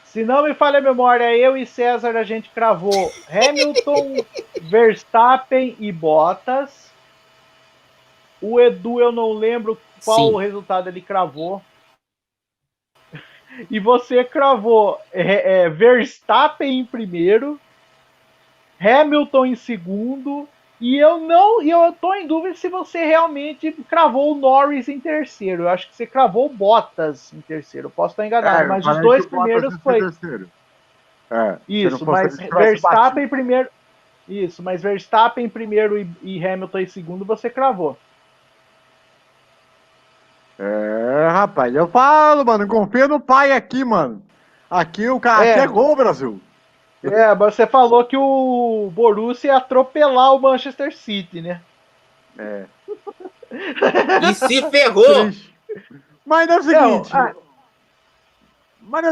Se não me falha a memória, eu e César a gente cravou Hamilton, Verstappen e Bottas. O Edu eu não lembro qual o resultado ele cravou. E você cravou Verstappen em primeiro, Hamilton em segundo. E eu tô em dúvida se você realmente cravou o Norris em terceiro. Eu acho que você cravou o Bottas em terceiro. Posso estar enganado, mas os dois primeiros foi. Isso, mas Verstappen em primeiro. Isso, mas Verstappen em primeiro e Hamilton em segundo você cravou. Rapaz, eu falo, mano, confia no pai aqui, mano. Aqui o cara aqui é gol, Brasil. Você falou que o Borussia ia atropelar o Manchester City, né? E se ferrou! Mas é o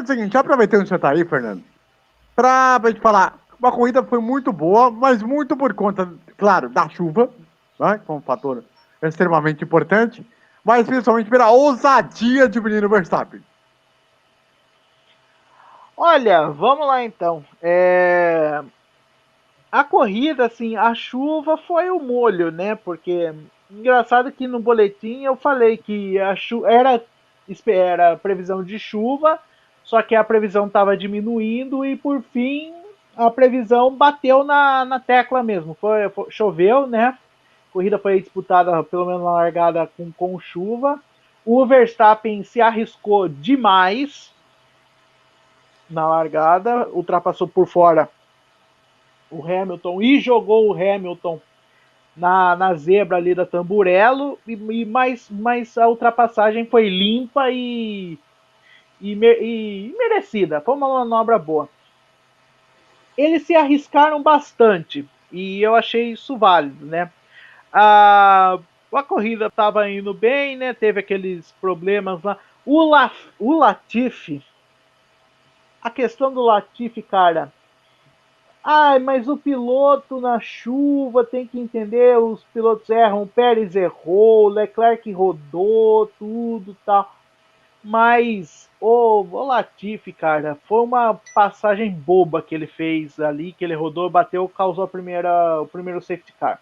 seguinte, aproveitando que você tá aí, Fernando, pra gente falar, a corrida foi muito boa, mas muito por conta, claro, da chuva, né, que é um fator extremamente importante, mas principalmente pela ousadia de menino Verstappen. Olha, vamos lá então. A corrida, assim, a chuva foi o molho, né? Porque engraçado que no boletim eu falei que era previsão de chuva, só que a previsão estava diminuindo e por fim a previsão bateu na tecla mesmo. Choveu, né? A corrida foi disputada pelo menos na largada com chuva. O Verstappen se arriscou demais na largada, ultrapassou por fora o Hamilton e jogou o Hamilton na zebra ali da Tamburello, mas a ultrapassagem foi limpa e merecida, foi uma manobra boa. Eles se arriscaram bastante e eu achei isso válido, né? A corrida estava indo bem, né? Teve aqueles problemas lá. O Latifi, a questão do Latifi, cara. Mas o piloto na chuva tem que entender, os pilotos erram, o Pérez errou, o Leclerc rodou, tudo tal. Mas o Latifi, cara, foi uma passagem boba que ele fez ali, que ele rodou, bateu, causou o primeiro safety car.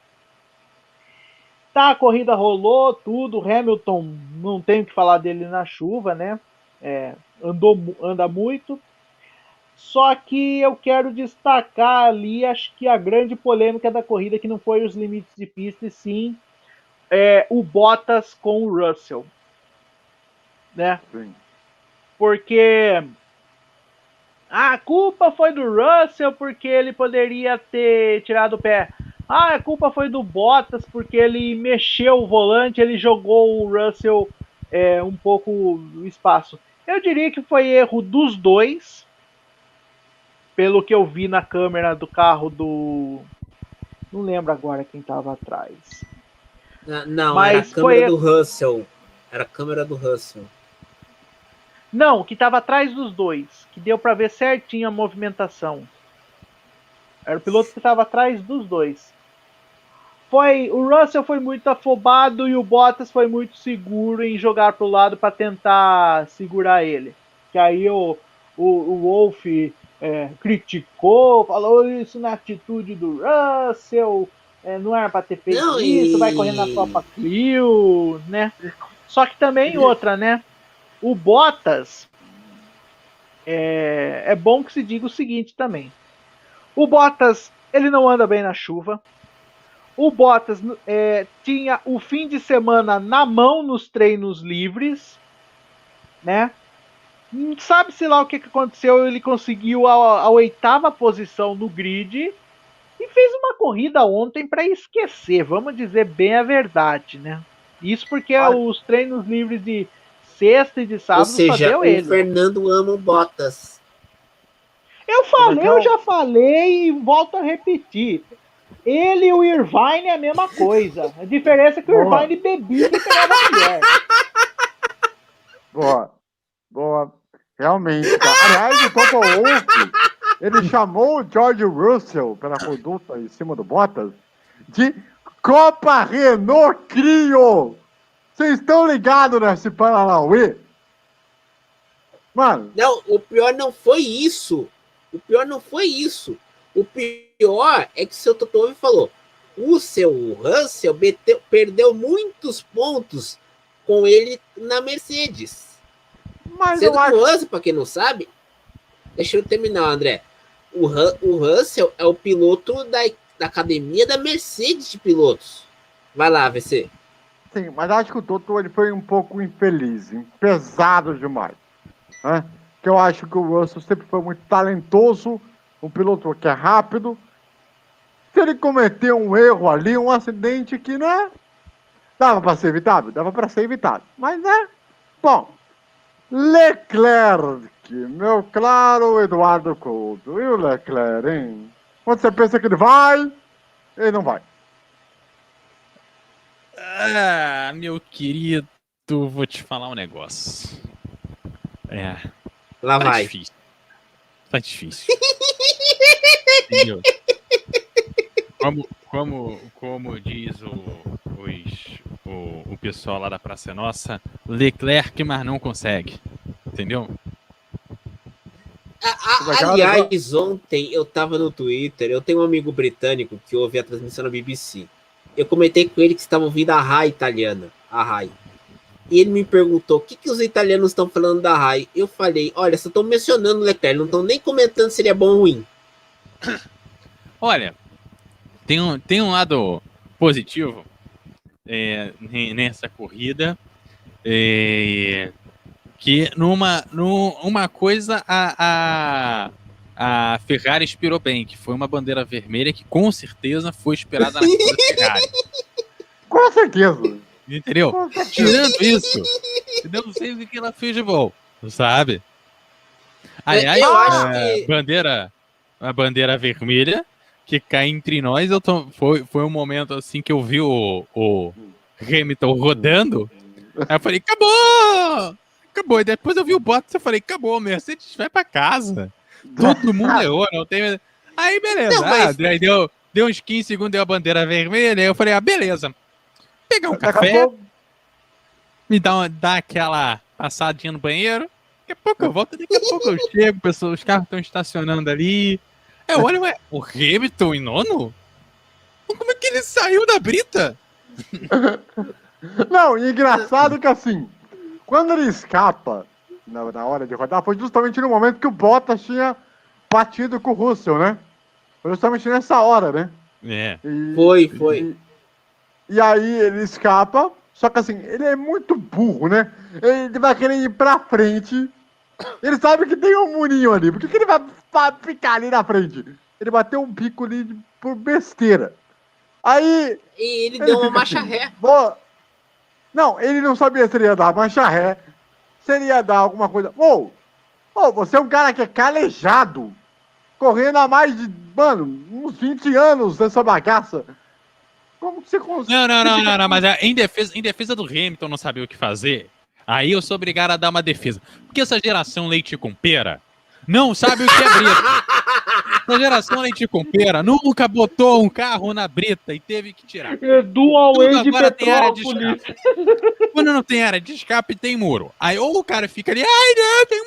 Tá, a corrida rolou, tudo, Hamilton, não tem o que falar dele na chuva, né? Anda muito. Só que eu quero destacar ali, acho que a grande polêmica da corrida, que não foi os limites de pista, e sim o Bottas com o Russell. Né? Sim. Porque a culpa foi do Russell porque ele poderia ter tirado o pé. A culpa foi do Bottas porque ele mexeu o volante, ele jogou o Russell um pouco no espaço. Eu diria que foi erro dos dois, pelo que eu vi na câmera do carro do... Não lembro agora quem estava atrás. Não, mas era a câmera do Russell. Era a câmera do Russell. Não, que estava atrás dos dois, que deu para ver certinho a movimentação. Era o piloto que estava atrás dos dois. O Russell foi muito afobado e o Bottas foi muito seguro em jogar para o lado para tentar segurar ele. Que aí o Wolff criticou, falou isso na atitude do Russell, não era para ter feito isso, vai correr na Copa Clio, né? Só que também outra, né? O Bottas, é bom que se diga o seguinte também. O Bottas, ele não anda bem na chuva. O Bottas tinha o fim de semana na mão nos treinos livres, né? Sabe-se lá o que aconteceu, ele conseguiu a 8ª posição no grid e fez uma corrida ontem para esquecer, vamos dizer bem a verdade, né? Isso porque os treinos livres de sexta e de sábado só deu ele. O Fernando ama o Bottas. Eu já falei e volto a repetir. Ele e o Irvine é a mesma coisa. A diferença é que o Irvine bebia e pegava a mulher. Boa. Realmente, cara. Aliás, o Toto Wolff, ele chamou o George Russell pela conduta em cima do Bottas de Copa Renault Clio. Vocês estão ligados nesse Paranauê? Mano. Não, o pior não foi isso. O pior é que o seu Toto Wolff falou: o seu Russell perdeu muitos pontos com ele na Mercedes. Mas Sendo eu acho... que o Russell, para quem não sabe, deixa eu terminar, André. O Russell é o piloto da academia da Mercedes de pilotos. Vai lá, VC. Sim, mas acho que o Toto ele foi um pouco infeliz, pesado demais. Né? Que eu acho que o Russell sempre foi muito talentoso, um piloto que é rápido. Se ele cometeu um erro ali, um acidente que, né? Dava para ser evitado? Dava para ser evitado. Mas, né? Bom, Leclerc, meu claro Eduardo Couto. E o Leclerc, hein? Quando você pensa que ele vai, ele não vai. Ah, meu querido, vou te falar um negócio. Lá tá vai. Difícil. Tá difícil. Entendeu? Como diz o pessoal lá da Praça é Nossa, Leclerc, mas não consegue. Entendeu? Aliás, ontem eu tava no Twitter, eu tenho um amigo britânico que ouve a transmissão na BBC. Eu comentei com ele que estava ouvindo a RAI italiana, a RAI. E ele me perguntou o que os italianos estão falando da RAI. Eu falei, olha, só estão mencionando o Leclerc, não estão nem comentando se ele é bom ou ruim. Olha, tem um lado positivo nessa corrida, que numa coisa a Ferrari inspirou bem, que foi uma bandeira vermelha que com certeza foi esperada na corrida da Ferrari. Com certeza. Entendeu? Tirando isso, eu não sei o que ela fez de bom, sabe? Aliás, eu acho que... a bandeira vermelha que cai entre nós, foi um momento assim que eu vi o Hamilton rodando, aí eu falei, acabou, e depois eu vi o Bottas, eu falei, acabou, Mercedes vai pra casa, todo mundo errou, não tem... Aí beleza, Não, mas... aí deu uns 15 segundos, deu a bandeira vermelha, aí eu falei, beleza, pegar um café, me dar aquela passadinha no banheiro, daqui a pouco eu volto, daqui a pouco eu chego, pessoal, os carros estão estacionando ali. Olha, o Hamilton em nono? Como é que ele saiu da brita? Não, e engraçado que assim, quando ele escapa na hora de rodar, foi justamente no momento que o Bottas tinha batido com o Russell, né? Foi justamente nessa hora, né? Foi. E aí ele escapa, só que assim, ele é muito burro, né? Ele vai querer ir pra frente. Ele sabe que tem um murinho ali. Por que ele vai ficar ali na frente? Ele bateu um pico ali por besteira. Aí... E ele deu uma marcha ré. Não, ele não sabia se ele ia dar marcha ré, se ele ia dar alguma coisa... Você é um cara que é calejado, correndo há mais de, uns 20 anos nessa bagaça. Como que você consegue... Não, mas em defesa do Hamilton não sabia o que fazer, aí eu sou obrigado a dar uma defesa. Porque essa geração leite com pera não sabe o que é brita. Essa geração leite com pera nunca botou um carro na brita e teve que tirar. Dual Way de agora tem área de Petrópolis. escape. Quando não tem área de escape, tem muro. Aí ou o cara fica ali, ai não, tem um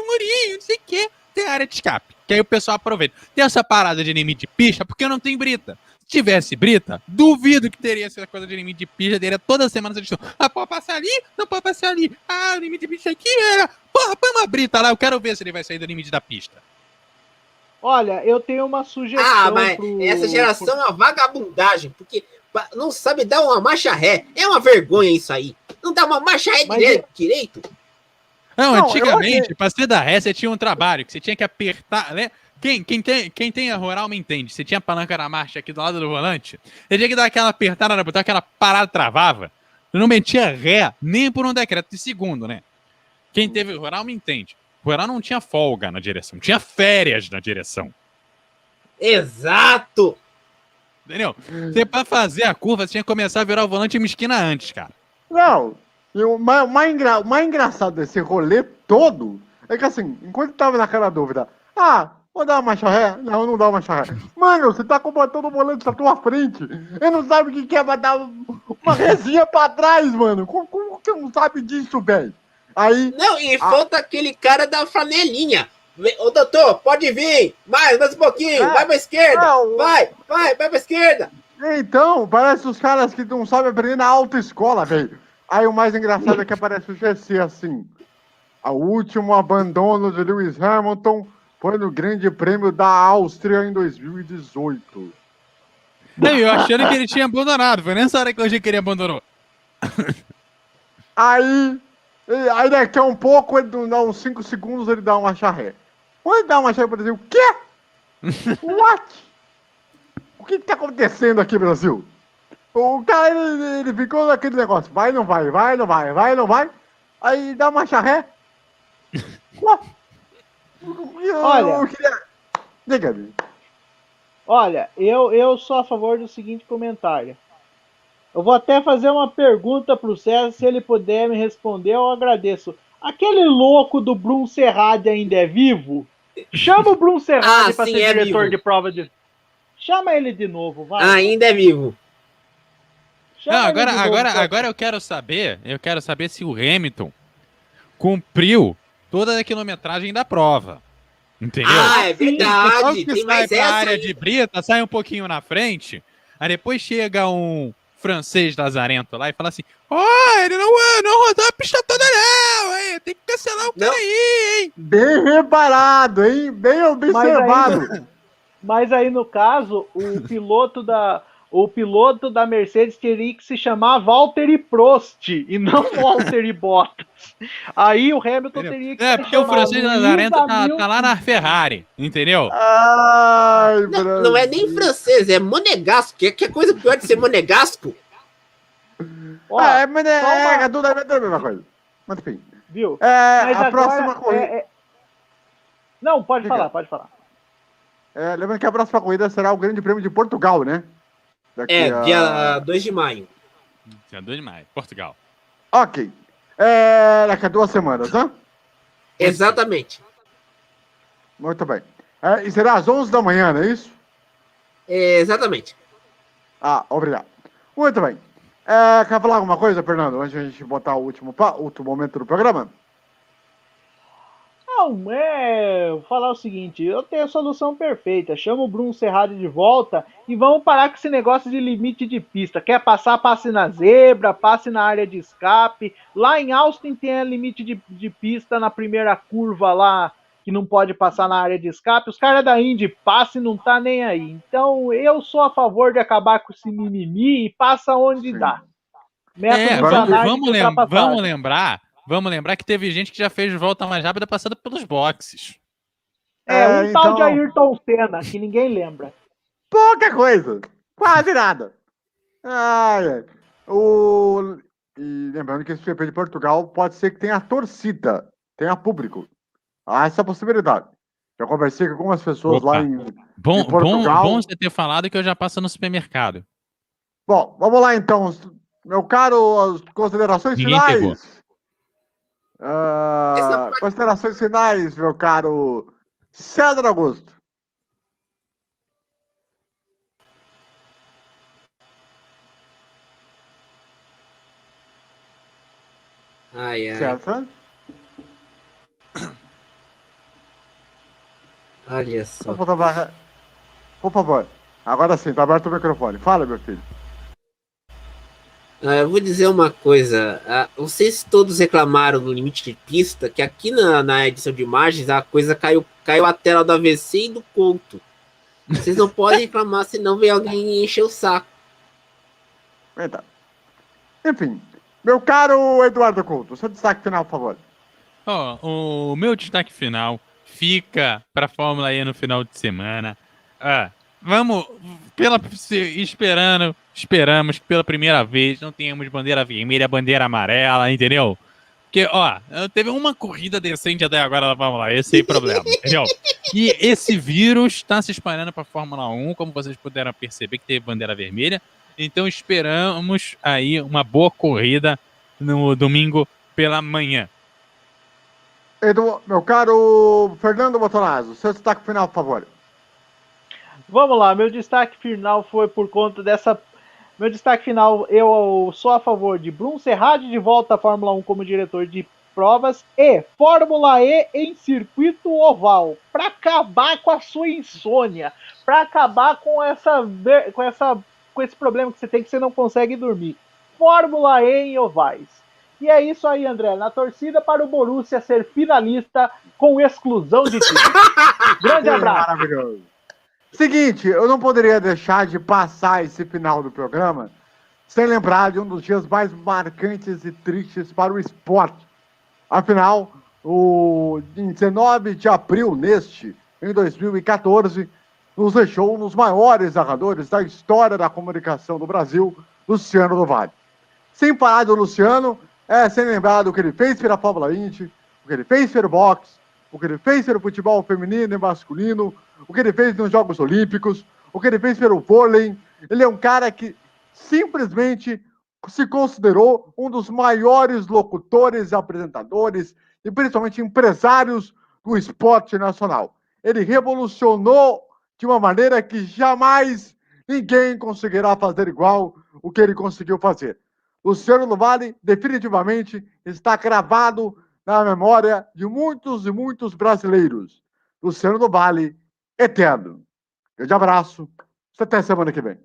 murinho, não sei o que. Tem área de escape. Que aí o pessoal aproveita. Tem essa parada de limite de pista porque não tem brita. Se tivesse brita, duvido que teria essa coisa de limite de pista, teria toda semana essa discussão. Pode passar ali? Não pode passar ali. O limite de pista aqui era... Porra, põe uma brita lá, eu quero ver se ele vai sair do limite da pista. Olha, eu tenho uma sugestão mas essa geração é uma vagabundagem, porque não sabe dar uma marcha ré. É uma vergonha isso aí. Não dá uma marcha ré direito. Não, antigamente, pra você dar ré, você tinha um trabalho, que você tinha que apertar, né? Quem tem a rural me entende. Você tinha a palanca na marcha aqui do lado do volante, você tinha que dar aquela apertada, botar aquela parada travava. Eu não metia ré nem por um decreto de segundo, né? Quem teve rural me entende. O rural não tinha folga na direção, tinha férias na direção. Exato! Entendeu? Você, pra fazer a curva, você tinha que começar a virar o volante uma esquina antes, cara. Não, e o mais engraçado desse rolê todo é que assim, enquanto eu tava naquela dúvida, vou dar uma marcha ré? Não, não dá uma marcha ré. Mano, você tá botando o volante na tua frente. Eu não sabe o que é pra dar uma resinha pra trás, mano. Como que não sabe disso, velho? Aí. Não, e falta aquele cara da flanelinha. Ô, doutor, pode vir. Mais um pouquinho. Vai pra esquerda. Não. Vai pra esquerda. Então, parece os caras que não sabem aprender na autoescola, velho. Aí o mais engraçado é que aparece o GC assim. O último abandono de Lewis Hamilton foi no Grande Prêmio da Áustria em 2018. Não, eu achando que ele tinha abandonado. Foi nessa hora que eu achei que ele abandonou. Aí daqui a um pouco, ele dá uns 5 segundos, ele dá uma marcha ré. Quando ele dá uma marcha ré, Brasil, o quê? What? O que tá acontecendo aqui, Brasil? O cara, ele ficou naquele negócio, vai, não vai, vai, não vai, vai, não vai. Aí dá uma marcha ré. Olha, diga-me. Olha, eu sou a favor do seguinte comentário. Eu vou até fazer uma pergunta pro César, se ele puder me responder, eu agradeço. Aquele louco do Bruno Serrade ainda é vivo? Chama o Bruno Serrade para ser diretor vivo. de prova de... Chama ele de novo, vai. Ainda é vivo. Não, agora eu quero saber se o Hamilton cumpriu toda a quilometragem da prova. Entendeu? É verdade. Que Tem sai mais pra essa área aí. de brita, sai um pouquinho na frente, aí depois chega um francês lazarento lá e fala assim: ele não rodou a pista toda não, hein? Tem que cancelar o cara aí, hein? Bem reparado, hein? Bem observado. Mas aí, no caso, o piloto da Mercedes teria que se chamar Valtteri Prost e não Valtteri Bottas. Aí o Hamilton teria que se chamar... porque o francês lazarento tá lá na Ferrari, entendeu? Ai, não é nem francês, é monegasco. Que coisa pior de ser monegasco? É tudo a mesma coisa. Mas enfim. Viu? Mas a próxima corrida... Não, pode falar. Lembrando que a próxima corrida será o Grande Prêmio de Portugal, né? Dia 2 de maio. Dia 2 de maio, Portugal. Ok. Daqui a 2 semanas, né? Exatamente. Muito bem. E será às 11 da manhã, não é isso? Exatamente. Obrigado. Muito bem. Quer falar alguma coisa, Fernando, antes de a gente botar o último momento do programa? Não, vou falar o seguinte, eu tenho a solução perfeita, chama o Bruno Serrade de volta e vamos parar com esse negócio de limite de pista. Quer passar, passe na zebra, passe na área de escape. Lá em Austin tem limite de pista na primeira curva lá, que não pode passar na área de escape. Os caras da Indy passe não tá nem aí. Então eu sou a favor de acabar com esse mimimi e passa onde dá. Vamos lembrar que teve gente que já fez volta mais rápida passando pelos boxes. Tal de Ayrton Senna, que ninguém lembra. Pouca coisa. Quase nada. E lembrando que esse GP de Portugal pode ser que tenha torcida, tenha público. Há essa possibilidade. Já conversei com algumas pessoas lá em Portugal. Bom você ter falado que eu já passo no supermercado. Bom, vamos lá então. Meu caro, as considerações finais. Considerações finais, meu caro César Augusto. Certo? Olha só. Por favor. Agora sim, tá aberto o microfone. Fala, meu filho. Eu vou dizer uma coisa. Não sei se todos reclamaram do limite de pista, que aqui na edição de imagens a coisa caiu a tela do AVC e do Couto. Vocês não podem reclamar, senão vem alguém encher o saco. Verdade. Enfim, meu caro Eduardo Couto, seu destaque final, por favor. O meu destaque final fica para a Fórmula E no final de semana. Vamos, esperamos que pela primeira vez não tenhamos bandeira vermelha, bandeira amarela, entendeu? Porque, ó, teve uma corrida decente até agora da Fórmula 1, esse aí é o problema, entendeu? E esse vírus está se espalhando para a Fórmula 1, como vocês puderam perceber que teve bandeira vermelha. Então esperamos aí uma boa corrida no domingo pela manhã. Meu caro Fernando Botonazzo, seu destaque final, por favor. Vamos lá, meu destaque final foi por conta dessa. Meu destaque final, eu sou a favor de Bruno Serradi de volta à Fórmula 1 como diretor de provas e Fórmula E em circuito oval, para acabar com a sua insônia, para acabar com esse problema que você tem que você não consegue dormir. Fórmula E em ovais. E é isso aí, André, na torcida para o Borussia ser finalista com exclusão de time. Grande abraço. Maravilhoso. Seguinte, eu não poderia deixar de passar esse final do programa sem lembrar de um dos dias mais marcantes e tristes para o esporte. Afinal, em 19 de abril em 2014, nos deixou um dos maiores narradores da história da comunicação do Brasil, Luciano do Vale. Sem parar do Luciano, sem lembrar do que ele fez pela Fórmula Indy, o que ele fez pelo boxe, o que ele fez pelo futebol feminino e masculino, o que ele fez nos Jogos Olímpicos, o que ele fez pelo vôlei. Ele é um cara que simplesmente se considerou um dos maiores locutores, apresentadores e principalmente empresários do esporte nacional. Ele revolucionou de uma maneira que jamais ninguém conseguirá fazer igual o que ele conseguiu fazer. Luciano do Vale definitivamente está gravado na memória de muitos e muitos brasileiros. Luciano do Vale, eterno. Grande abraço. Até semana que vem.